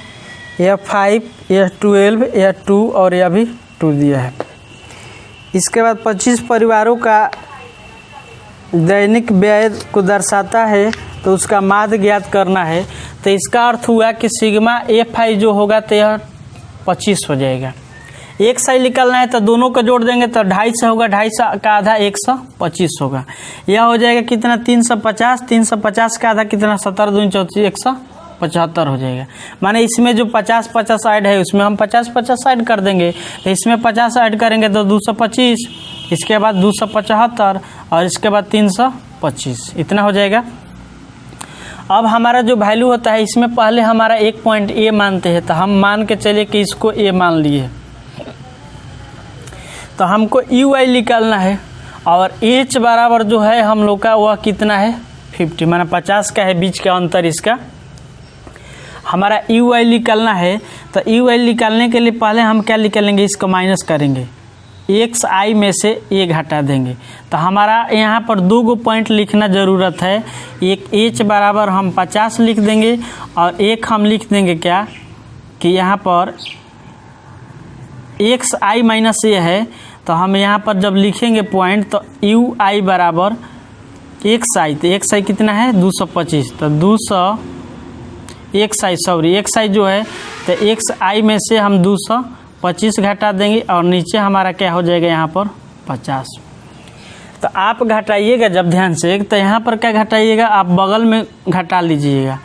Speaker 1: यह 5, यह 12, यह 2 और यह भी 2 दिया है। इसके बाद 25 परिवारों का दैनिक व्यय को दर्शाता है, तो उसका माध्य ज्ञात करना है। तो इसका अर्थ हुआ कि सिग्मा FI जो होगा तो यह 25 हो जाएगा। एक साइड निकालना है तो दोनों को जोड़ देंगे तो 250 होगा, 250 का आधा 125 होगा। यह हो जाएगा कितना 350, 350 का आधा कितना 17 दूनी 34 175 हो जाएगा। माने इसमें जो 50-50 ऐड है उसमें हम 50-50 ऐड कर देंगे, तो इसमें 50 ऐड करेंगे तो 225, इसके बाद 275 और इसके बाद 325, इतना हो जाएगा। अब हमारा जो वैल्यू होता है इसमें पहले हमारा एक पॉइंट A मानते हैं, तो हम मान के चलिए कि इसको A मान लिए, तो हमको UI निकालना है और H बराबर जो है हम लोग का वह कितना है 50, माना 50 का है बीच का अंतर इसका। हमारा यू आई निकालना है, तो यू आई निकालने के लिए पहले हम क्या निकालेंगे, इसको माइनस करेंगे, एक्स आई में से ये घटा देंगे। तो हमारा यहाँ पर 2 गो पॉइंट लिखना ज़रूरत है। एक एच बराबर हम 50 लिख देंगे और एक हम लिख देंगे क्या कि यहाँ पर एक्स आई माइनस ये है, तो हम यहाँ पर जब लिखेंगे पॉइंट तो यू आई बराबर एक्स आई, तो एक्स आई कितना है 225, तो 200 एक्स आई सॉरी एक्स आई जो है तो एक्स आई में से हम 225 घटा देंगे और नीचे हमारा क्या हो जाएगा यहाँ पर 50। तो आप घटाइएगा जब ध्यान से, तो यहाँ पर क्या घटाइएगा, आप बगल में घटा लीजिएगा,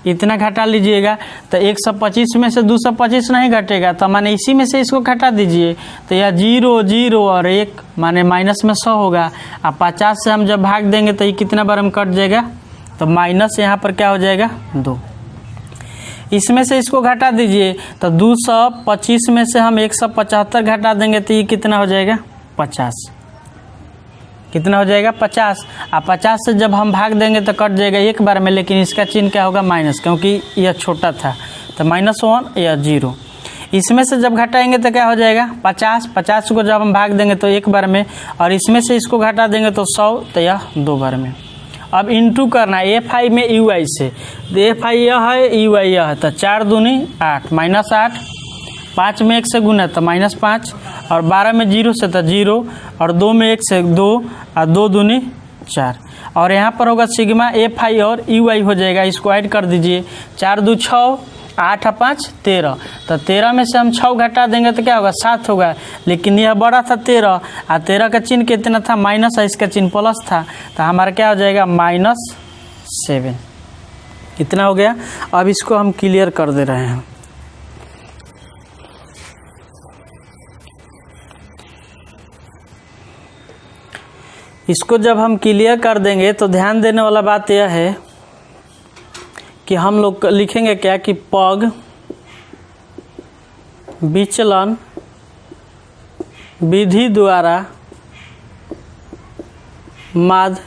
Speaker 1: इतना घटा लीजिएगा। तो 125 में से 225 नहीं घटेगा, तो माने इसी में से इसको घटा दीजिए, तो यह 0 0 और 1 माने माइनस में 100 होगा। अब 50 से हम जब भाग देंगे तो ये कितना बार में कट जाएगा, तो माइनस यहाँ पर क्या हो जाएगा 2। इसमें से इसको घटा दीजिए, तो 225 में से हम 175 घटा देंगे तो ये कितना हो जाएगा 50, कितना हो जाएगा 50। अब 50 से जब हम भाग देंगे तो कट जाएगा एक बार में, लेकिन इसका चिन्ह क्या होगा माइनस, क्योंकि यह छोटा था, तो -1 या 0। इसमें से जब घटाएंगे तो क्या हो जाएगा 50 को जब हम भाग देंगे तो एक बार में, और इसमें से इसको घटा देंगे तो 100, तो यह 2 बार में। अब इंटू करना है एफ आई में यू आई से, तो एफ आई यह है यू आई यह है, तो 4 दूनी 8 -8, 5 में 1 से गुना तो -5, और 12 में 0 से तो 0, और 2 में 1 से 2, और 2 दूनी 4, और यहाँ पर होगा सिग्मा एफ आई और यू आई हो जाएगा। इसको ऐड कर दीजिए, 4 2 6, 8 5 13, तो 13 में से हम 6 घटा देंगे तो क्या होगा 7 होगा, लेकिन यह बड़ा था 13, और 13 का चिन्ह कितना था माइनस, इसका चिन्ह प्लस था, तो हमारा क्या हो जाएगा -7। इतना हो गया। अब इसको हम क्लियर कर दे रहे हैं। इसको जब हम क्लियर कर देंगे तो ध्यान देने वाला बात यह है कि हम लोग लिखेंगे क्या कि पग विचलन विधि द्वारा माध्य,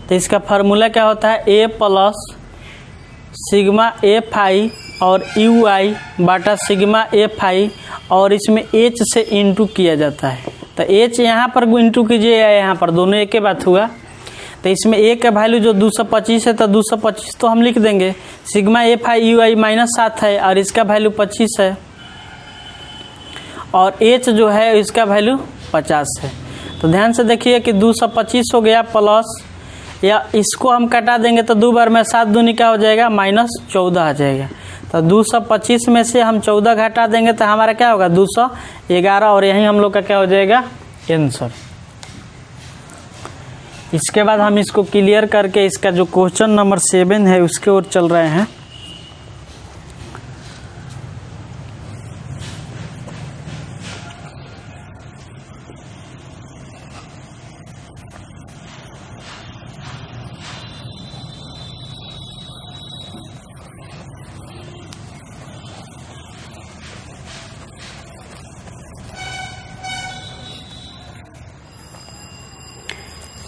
Speaker 1: तो इसका फार्मूला क्या होता है a plus sigma F I और यू आई बाटा सिग्मा एफ आई, और इसमें h से इंटू किया जाता है। तो h यहाँ पर इंटू कीजिए या यहाँ पर, दोनों एक ही बात हुआ। तो इसमें a का वैल्यू जो 225 है तो 225 तो हम लिख देंगे, सिग्मा एफ आई यू आई -7 है और इसका वैल्यू 25 है, और h जो है इसका वैल्यू 50 है। तो ध्यान से देखिए कि 225 हो गया प्लस, या इसको हम कटा देंगे तो 2 बार में 7 दूनी क्या हो जाएगा -14 आ जाएगा। तो 225 में से हम 14 घटा देंगे तो हमारा क्या होगा 211, और यही हम लोग का क्या हो जाएगा आंसर। इसके बाद हम इसको क्लियर करके इसका जो क्वेश्चन नंबर 7 है उसके ओर चल रहे हैं।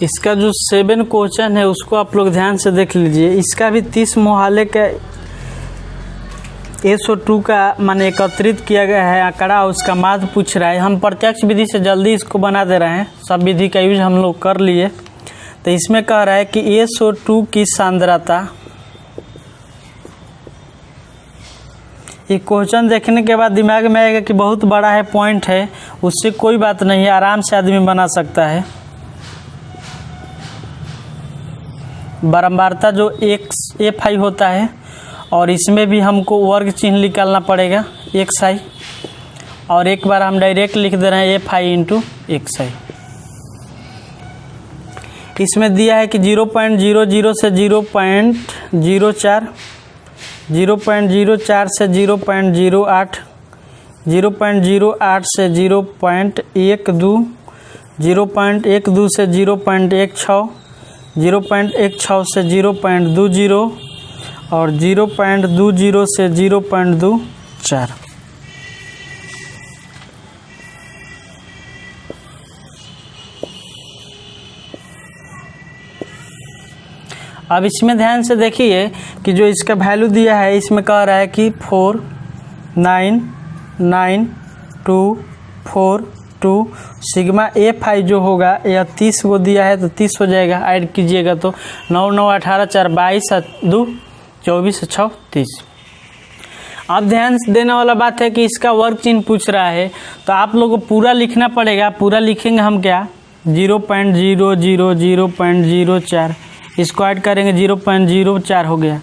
Speaker 1: इसका जो 7 क्वेश्चन है उसको आप लोग ध्यान से देख लीजिए। इसका भी 30 मोहल्ले का SO2 का माने एकत्रित किया गया है आंकड़ा, उसका माध्य पूछ रहा है। हम प्रत्यक्ष विधि से जल्दी इसको बना दे रहे हैं, सब विधि का यूज हम लोग कर लिए। तो इसमें कह रहा है कि SO2 की सांद्रता, ये क्वेश्चन देखने के बाद दिमाग में आएगा कि बहुत बड़ा है, पॉइंट है, उससे कोई बात नहीं है, आराम से आदमी बना सकता है। बारंबारता जो एफ आई होता है, और इसमें भी हमको वर्ग चिन्ह निकालना पड़ेगा एक्स आई, और एक बार हम डायरेक्ट लिख दे रहे हैं एफ आई इंटू एक्स आई। इसमें दिया है कि 0.00 से 0.04, 0.04 से 0.08, 0.08 से 0.12, 0.12 से 0.16, 0.16 से 0.20, और 0.20 से 0.24। अब इसमें ध्यान से देखिए कि जो इसका वैल्यू दिया है इसमें कह रहा है कि 4 9 9 2 4 2 सिग्मा Fi जो होगा यह 30 को दिया है तो 30 हो जाएगा। ऐड कीजिएगा तो 9 9 18 4 22 2 24 6 30। अब ध्यान देने वाला बात है कि इसका वर्क चिन्ह पूछ रहा है तो आप लोगों को पूरा लिखना पड़ेगा। पूरा लिखेंगे हम क्या 0.000.04 इसको ऐड करेंगे 0.04 हो गया।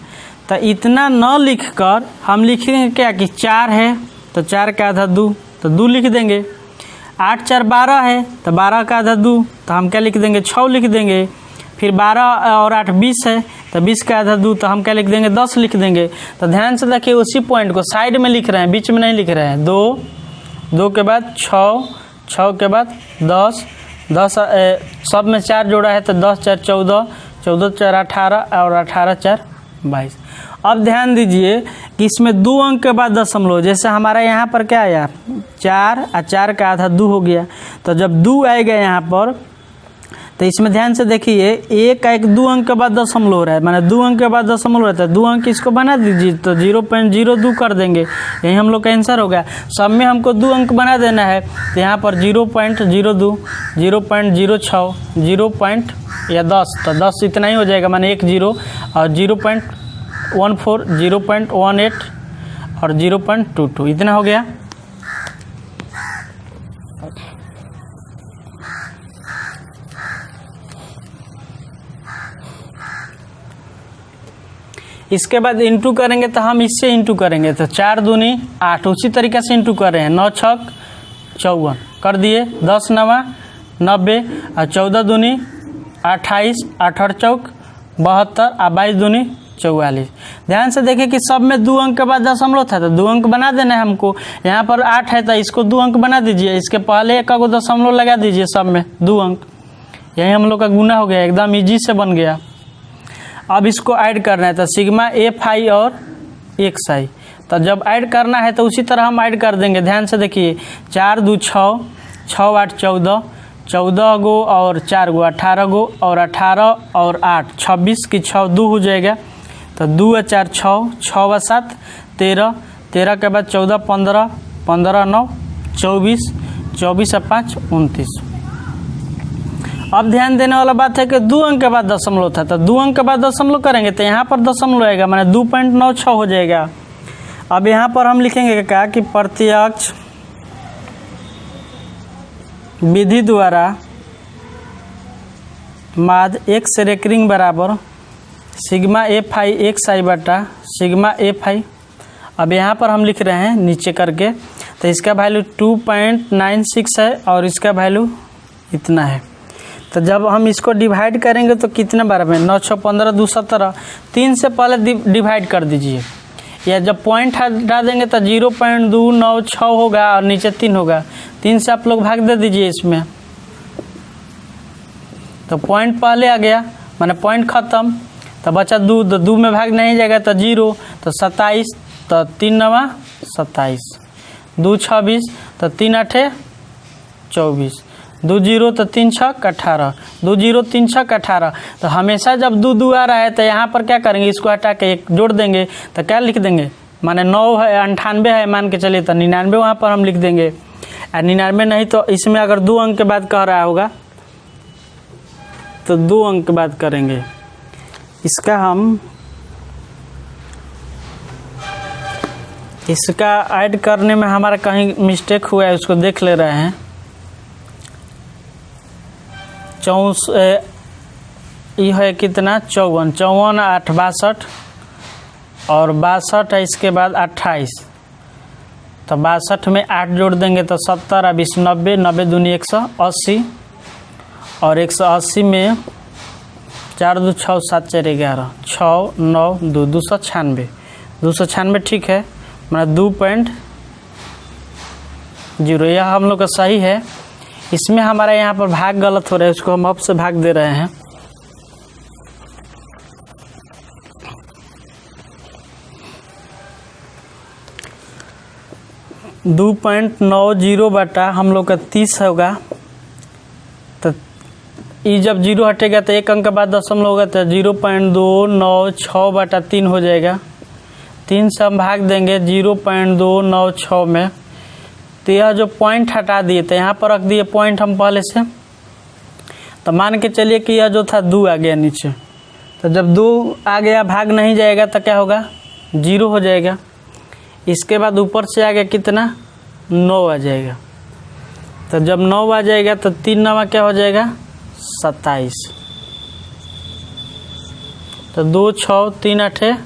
Speaker 1: तो इतना न लिखकर हम लिखेंगे क्या कि 4 है तो 4 का आधा 2 तो 2 लिख देंगे। 8 4 12 है तो 12 का आधा 2 तो हम क्या लिख देंगे 6 लिख देंगे। फिर 12 और 8 20 है तो 20 का आधा 2 तो हम क्या लिख देंगे 10 लिख देंगे। तो ध्यान से देखिए उसी पॉइंट को साइड में लिख रहे हैं, बीच में नहीं लिख रहे हैं। 2 2 के बाद 6 6 के बाद 10 10 सब में 4 जोड़ा है तो 10 4 14 14 4 18 और 18 4 22। अब ध्यान दीजिए कि इसमें 2 अंक के बाद दशमलव, जैसे हमारा यहाँ पर क्या आया 4 और 4 का आधा 2 हो गया। तो जब 2 आएगा यहाँ पर तो इसमें ध्यान से देखिए 1 का 2 अंक के बाद दशमलव रहा है, माने 2 अंक के बाद दशमलव रहता है। 2 अंक इसको बना दीजिए तो 0.02 कर देंगे, यही हम लोग का आंसर होगा। सब में हमको 2 अंक बना देना है तो यहाँ पर 0.02 0.06 0.10 तो 10 इतना ही हो जाएगा, माने 1 0 और 0.14 0.18 और 0.22 इतना हो गया। इसके बाद इंटू करेंगे तो हम इससे इंटू करेंगे तो 4 दूनी 8 उसी तरीके से इंटू कर रहे हैं। 9 6 54 कर दिए, 10 9 90 और 14 दूनी 28 8 और चौक 72 और 22 दूनी 44। ध्यान से देखिए कि सब में 2 अंक के बाद दशमलव था तो 2 अंक बना देना है हमको। यहाँ पर 8 है तो इसको 2 अंक बना दीजिए, इसके पहले एक को दशमलव लगा दीजिए, सब में 2 अंक, यही हम लोग का गुना हो गया, एकदम ईजी से बन गया। अब इसको ऐड करना है तो सिग्मा Fi और xi, तो जब ऐड करना है तो उसी तरह हम ऐड कर देंगे। ध्यान से देखिए 4 2 6 6 8 14 14 गो और 4 गो 18 गो और 18 और 8 26 की 6 2 हो जाएगा तो 2 और 4 6 6 और 7 13 13 के बाद 14 15 15 9 24 24 और 5 29। अब ध्यान देने वाला बात है कि 2 अंक के बाद दशमलव था तो 2 अंक के बाद दशमलव करेंगे तो यहाँ पर दशमलव आएगा, माने 2.96 हो जाएगा। अब यहाँ पर हम लिखेंगे क्या कि प्रत्यक्ष विधि द्वारा माध्य x रेकरिंग बराबर सिग्मा Fi xi बटा सिग्मा Fi। अब यहाँ पर हम लिख रहे हैं नीचे करके तो इसका वैल्यू 2.96 है और इसका वैल्यू इतना है। तो जब हम इसको डिवाइड करेंगे तो कितने बार में 9 6 15 2 17 3 से पहले डिवाइड कर दीजिए, या जब पॉइंट हटा देंगे तो 0.296 होगा और नीचे 3 होगा। 3 से आप लोग भाग दे दीजिए इसमें तो पॉइंट पहले आ गया, माने पॉइंट ख़त्म तो बचा 2 तो 2 में भाग नहीं जाएगा तो 0 तो 27 तो 3 9 27 2 26 तो 3 8 24 2 0 तो 3 6 18 2 0 3 6 18। तो हमेशा जब 2 2 आ रहा है तो यहाँ पर क्या करेंगे, इसको हटा के एक जोड़ देंगे तो क्या लिख देंगे, माने 9 है 98 है मान के चलिए तो 99 वहाँ पर हम लिख देंगे। और 99 नहीं तो इसमें अगर 2 अंक के बाद कह रहा होगा तो 2 अंक के बाद करेंगे। इसका हम ऐड करने में हमारा कहीं मिस्टेक हुआ है उसको देख ले रहे हैं। 64 ये है कितना 54 54 8 62 और 62 है इसके बाद 28 तो 62 में 8 जोड़ देंगे तो 70 और 20 90 90 दूनी 180 और 180 में 4 2 6 7 4 11 6 9 2 296 296 ठीक है, मतलब 2.0 यह हम लोग का सही है। इसमें हमारा यहाँ पर भाग गलत हो रहा है, उसको हम अब से भाग दे रहे हैं। दो 2.90 बटा हम लोग का 30 होगा तो ई जब 0 हटेगा तो एक अंक के बाद दशमलव होगा तो 0.296/3 हो जाएगा। 3 से हम भाग देंगे 0.296 में, तो यह जो पॉइंट हटा दिए तो यहाँ पर रख दिए पॉइंट हम पहले से, तो मान के चलिए कि यह जो था 2 आ गया नीचे, तो जब 2 आ गया भाग नहीं जाएगा तो क्या होगा 0 हो जाएगा। इसके बाद ऊपर से आ गया कितना 9 आ जाएगा, तो जब 9 आ जाएगा तो 3 9 क्या हो जाएगा 27, तो 2 6 3 8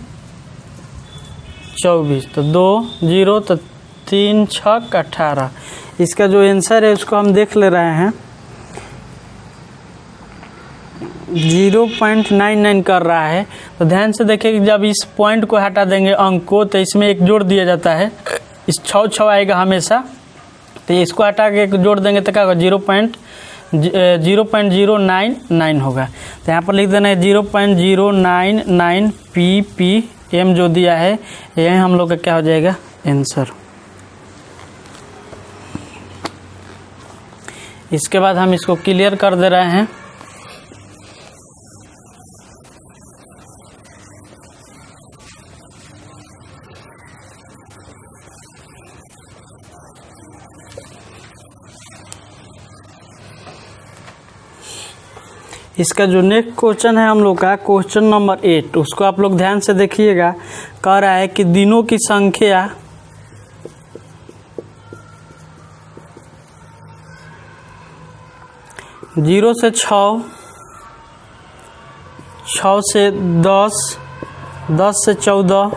Speaker 1: 24, तो 2 0 तो 3 6 18। इसका जो आंसर है उसको हम देख ले रहे हैं, 0.99 कर रहा है। तो ध्यान से देखिए कि जब इस पॉइंट को हटा देंगे अंक को तो इसमें एक जोड़ दिया जाता है, इस 6 आएगा हमेशा, तो इसको हटा के एक जोड़ देंगे तो क्या होगा 0.099 होगा। तो यहाँ पर लिख देना है 0.099 ppm जो दिया है, यही हम लोग का क्या हो जाएगा आंसर। इसके बाद हम इसको क्लियर कर दे रहे हैं। इसका जो नेक्स्ट क्वेश्चन है हम लोग का क्वेश्चन नंबर 8, उसको आप लोग ध्यान से देखिएगा। कह रहा है कि दिनों की संख्या जीरो से 6, 6 से 10, 10 से 14,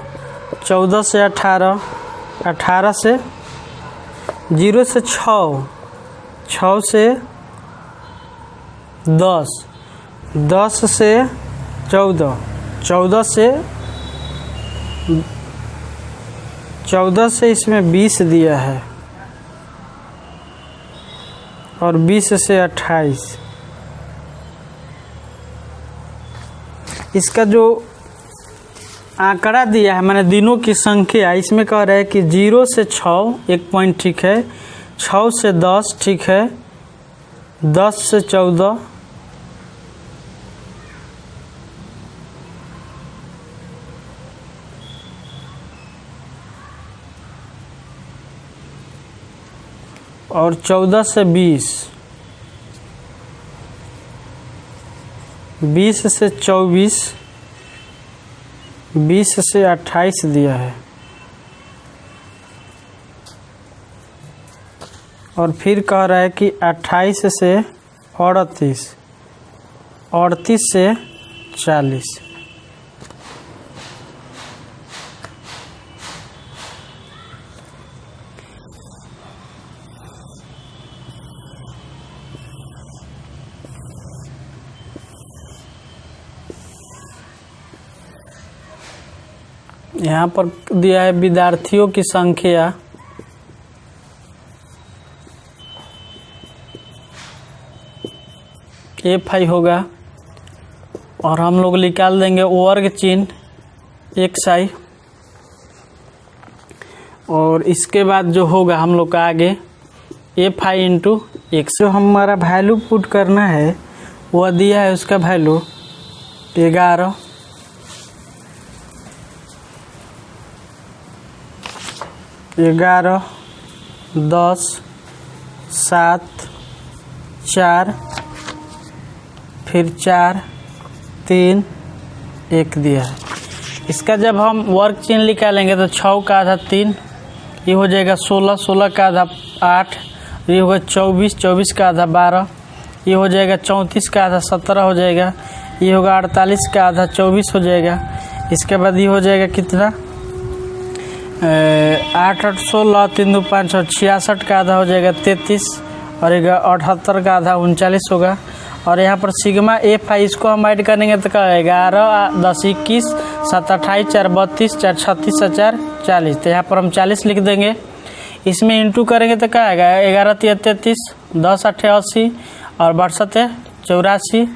Speaker 1: 14 से 18, 18 से 0 से 6, 6 से 10, 10 से 14, 14 से इसमें 20 दिया है और 20 से 28। इसका जो आंकड़ा दिया है माने दिनों की संख्या, इसमें कह रहा है कि 0 से 6 एक पॉइंट ठीक है, 6 से 10 ठीक है, 10 से 14, और 14 से 20, 20 से 24, 20 से 28 दिया है। और फिर कह रहा है कि 28 से 38, 38 से 40। यहाँ पर दिया है विद्यार्थियों की संख्या F होगा, और हम लोग निकाल देंगे वर्ग चिन्ह XI, और इसके बाद जो होगा हम लोग का आगे F इंटू X। जो हमारा वैल्यू पुट करना है वह दिया है, उसका वैल्यू 11, 10, 7, 4, फिर 4, 3, 1 दिया है। इसका जब हम वर्ग चिन्ह निकालेंगे तो 6 का आधा 3, ये हो जाएगा 16, 16 का आधा 8, ये होगा 24, 24 का आधा 12, ये हो जाएगा 34 का आधा 17 हो जाएगा, ये होगा 48 का आधा 24 हो जाएगा। इसके बाद ये हो जाएगा कितना 8 8 16 3 2 5 66 का आधा हो जाएगा 33, और 78 का आधा 39 होगा। और यहाँ पर सिग्मा F है, इसको हम ऐड करेंगे तो क्या 11 10 21 7 28 4 32 4 36 4 40, तो यहाँ पर हम 40 लिख देंगे। इसमें इंटू करेंगे तो क्या आएगा 11 3 33, 10 8 80, और 62 84,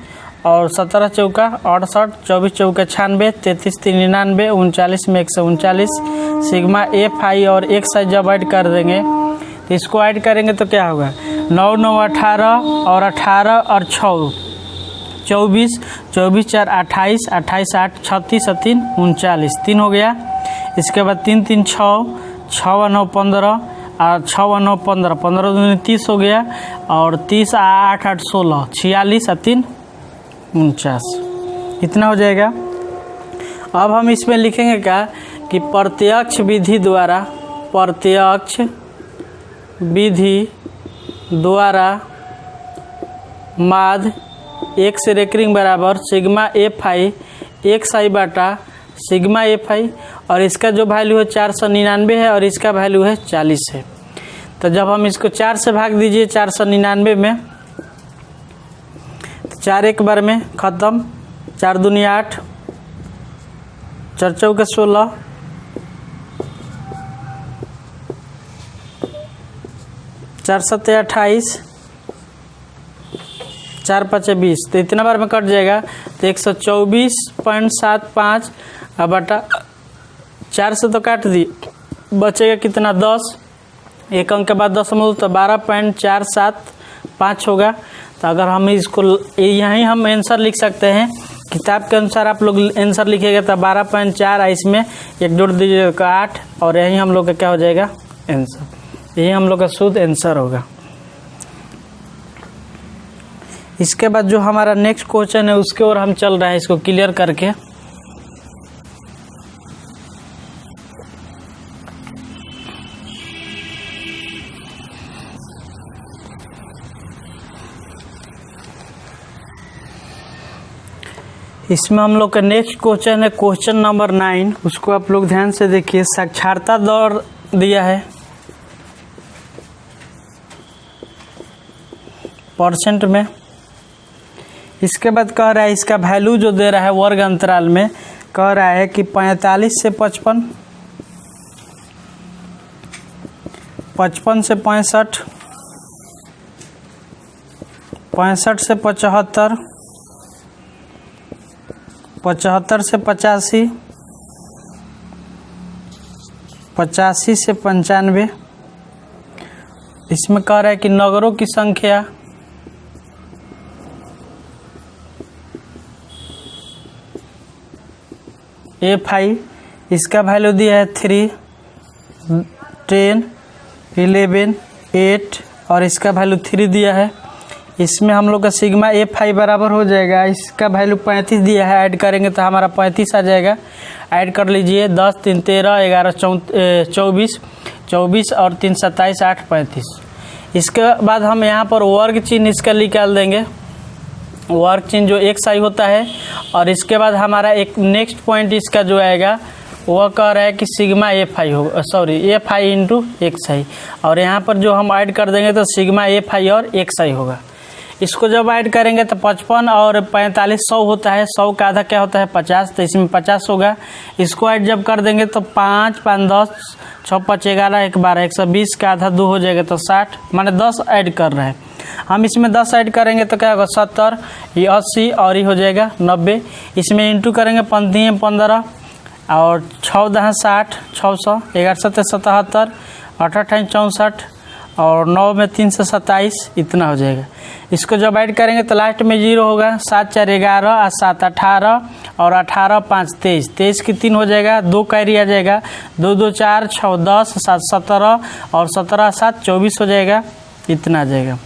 Speaker 1: और 17 चौका 68, 24 चौका 96, 33 3 99, 39 में 139। सिग्मा F और XI जब ऐड कर देंगे तो इसको ऐड करेंगे तो क्या होगा 9 9 18, और 18 और 6 24, 24 4 28, 28 8 36 और 3 39, 3 हो गया। इसके बाद 3 3 6, 6 और 9 15, और 6 और 9 15, 15 दूनी 30 हो गया, और 30 8 8 16, 46 और 3 49, इतना हो जाएगा। अब हम इसमें लिखेंगे क्या कि प्रत्यक्ष विधि द्वारा, प्रत्यक्ष विधि द्वारा माध्य एक्स रेकरिंग बराबर सिग्मा एफ आई एक्स आई बटा सिग्मा एफ आई, और इसका जो वैल्यू है 499 है और इसका वैल्यू है 40 है। तो जब हम इसको 4 से भाग दीजिए 499 में, तो 4 एक बार में ख़त्म, 4 दूनी 8, 4 चौके 16, 4 सत्ते 28, 4 5 20, तो इतना बार में कट जाएगा। तो 124.75 बटा 4 से तो काट दी, बचेगा कितना 10, एक अंक के बाद 10 में तो 12.475 होगा। तो अगर हम इसको यहीं हम आंसर लिख सकते हैं, किताब के अनुसार आप लोग आंसर लिखेगा तो 12.4, इसमें एक जोड़ दीजिएगा 8, और यही हम लोग का क्या हो जाएगा आंसर, यही हम लोग का शुद्ध आंसर होगा। इसके बाद जो हमारा नेक्स्ट क्वेश्चन है उसके ओर हम चल रहे हैं, इसको क्लियर करके। इसमें हम लोग का नेक्स्ट क्वेश्चन है क्वेश्चन नंबर 9, उसको आप लोग ध्यान से देखिए। साक्षरता दर दिया है परसेंट में, इसके बाद कह रहा है इसका वैल्यू जो दे रहा है वर्ग अंतराल में, कह रहा है कि 45 से 55, 55 से 65, 65 से 75, 75 से 85, 85 से 95। इसमें कह रहा है कि नगरों की संख्या एफ आई, इसका वैल्यू दिया है 3, 10, 11, 8, और इसका वैल्यू 3 दिया है। इसमें हम लोग का सिग्मा एफ आई बराबर हो जाएगा, इसका वैल्यू 35 दिया है, ऐड करेंगे तो हमारा 35 आ जाएगा। ऐड कर लीजिए, 10 3 13, 11 24, 24 और 3 27, 8 35। इसके बाद हम यहाँ पर वर्ग चिन्ह इसका निकाल देंगे, वर्ग चिन्ह जो एक्स आई होता है, और इसके बाद हमारा एक नेक्स्ट पॉइंट इसका जो आएगा वह कह रहा है कि सिग्मा एफ आई होगा, sorry F I into X I, और यहाँ पर जो हम ऐड कर देंगे तो सिग्मा एफ आई और एक्स आई होगा। इसको जब ऐड करेंगे तो 55 और 45 100 होता है, 100 का आधा क्या होता है 50, तो इसमें 50 होगा। इसको ऐड जब कर देंगे तो 5 5 10, 6 5 11, 1 12, 120 का आधा 2 हो जाएगा तो 60, माने 10 ऐड कर रहे हैं हम। इसमें 10 ऐड करेंगे तो क्या होगा 70, ये 80 और ये हो जाएगा 90। इसमें इंटू करेंगे 15 15 और 6 10 60, 600, 11 7 77, 8 8 64 और 9 में 3 से 27, इतना हो जाएगा। इसको जब ऐड करेंगे तो लास्ट में 0 होगा, 7 4 11 और 7 18 और 18 5 23, 23 की 3 हो जाएगा, 2 कैरी आ जाएगा, 2 2 4 6 10 7 17 और 17 7 24 हो जाएगा, इतना आ जाएगा।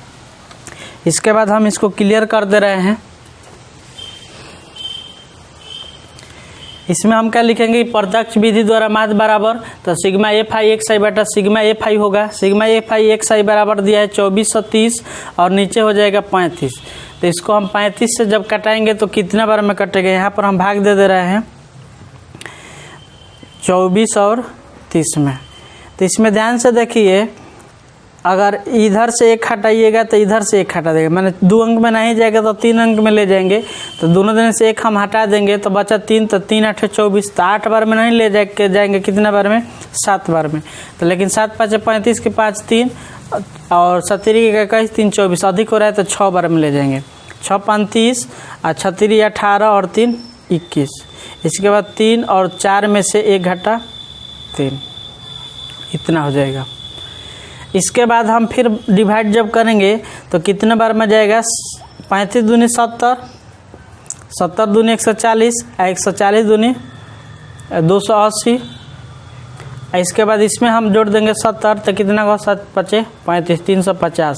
Speaker 1: इसके बाद हम इसको क्लियर कर दे रहे हैं। इसमें हम क्या लिखेंगे, प्रत्यक्ष विधि द्वारा माध्य बराबर, तो सिग्मा एफ आई एक्स आई बटा सिग्मा एफ आई होगा। सिग्मा एफ आई एक्स आई बराबर दिया है 2430 और नीचे हो जाएगा 35। तो इसको हम 35 से जब कटाएंगे तो कितना बार में कटेगा, यहाँ पर हम भाग दे रहे हैं 24 और 30 में। तो इसमें ध्यान से देखिए, अगर इधर से 1 हटाइएगा तो इधर से 1 हटा देगा, मैंने 2 अंक में नहीं जाएगा तो 3 अंक में ले जाएंगे, तो दोनों दिन से 1 हम हटा देंगे तो बचा 3, तो 3 8 24, तो 8 बार में नहीं ले जाएंगे, कितना बार में 7 बार में। तो लेकिन 7 5 35 के 5 3 और 17 के 21 3 24, अधिक हो रहा है तो 6 बार में ले जाएंगे, 6 5 30 और 36 18 और 3 21। इसके बाद 3 और 4 में से 1 घटा 3, इतना हो जाएगा। इसके बाद हम फिर डिवाइड जब करेंगे तो कितने बार में जाएगा, 35 दूनी 70 70 दूनी 140, 140 दूनी 280। इसके बाद इसमें हम जोड़ देंगे 70, तो कितना होगा 7 पचे 35, 350।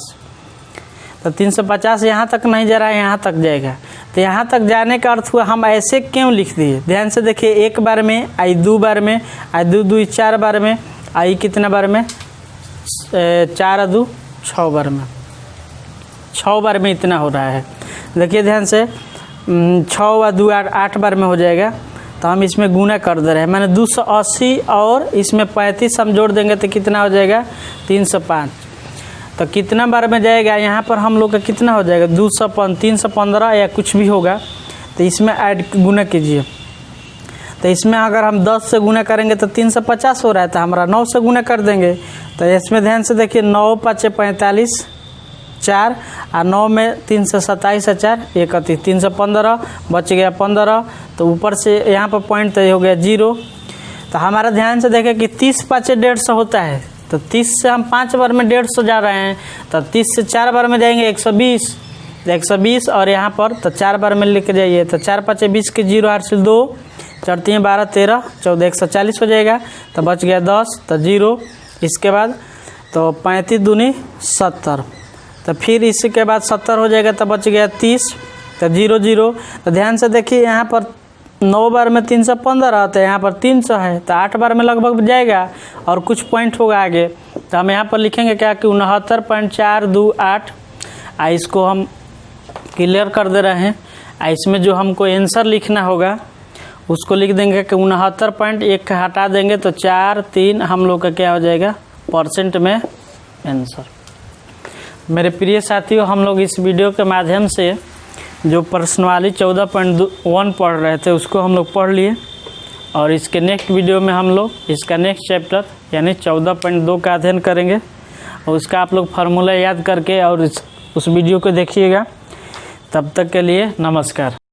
Speaker 1: तो 350 यहाँ तक नहीं जा रहा है, यहाँ तक जाएगा। तो यहाँ तक जाने का अर्थ हुआ हम ऐसे क्यों लिख दिए, ध्यान से देखिए। एक बार में, आई 2 बार में, आई 2 2 4 बार में, आई कितना बार में 4 2 6 बार में, 6 बार में इतना हो रहा है। देखिए ध्यान से, 6 व 2 8 बार में हो जाएगा। तो हम इसमें गुना कर दे रहे हैं, मैंने 280 और इसमें 35 हम जोड़ देंगे तो कितना हो जाएगा 305। तो कितना बार में जाएगा यहाँ पर हम लोग का कितना हो जाएगा 315 या कुछ भी होगा। तो इसमें ऐड गुना कीजिए। तो इसमें अगर हम 10 से गुना करेंगे तो 350 हो रहा है, तो हमारा 9 से गुना कर देंगे। तो इसमें ध्यान से देखिए, 9 5 45 4 और 9 में 3 से 27 है 4 31, 315 बच गया 15। तो ऊपर से यहाँ पर पॉइंट तो हो गया 0। तो हमारा ध्यान से देखें कि 30 5 150 होता है। तो 30 से हम 5 बार में 150 जा रहे हैं, तो 30 से 4 बार में जाएंगे 120, 120 और यहाँ पर तो 4 बार में लेके जाइए। तो 4 5 20 के 0 8 से 2 4 3 12 13 14 140 हो जाएगा। तो बच गया 10, तो 0। इसके बाद तो 35 दूनी 70, तो फिर इसके बाद 70 हो जाएगा, तो बच गया 30, तो 0 0। तो ध्यान से देखिए, यहाँ पर 9 बार में 315 तो यहाँ पर 300 है, तो 8 बार में लगभग जाएगा और कुछ पॉइंट होगा आगे। तो हम यहाँ पर लिखेंगे क्या कि 69.428। इसको हम क्लियर कर दे रहे हैं। इसमें जो हमको आंसर लिखना होगा उसको लिख देंगे कि 69.1 हटा देंगे तो 4 3 हम लोग का क्या हो जाएगा % में आंसर। मेरे प्रिय साथियों, हम लोग इस वीडियो के माध्यम से जो प्रश्नावली 14.1 पढ़ रहे थे उसको हम लोग पढ़ लिए, और इसके नेक्स्ट वीडियो में हम लोग इसका नेक्स्ट चैप्टर यानी 14.2 का अध्ययन करेंगे, और उसका आप लोग फार्मूला याद करके और उस वीडियो को देखिएगा। तब तक के लिए नमस्कार।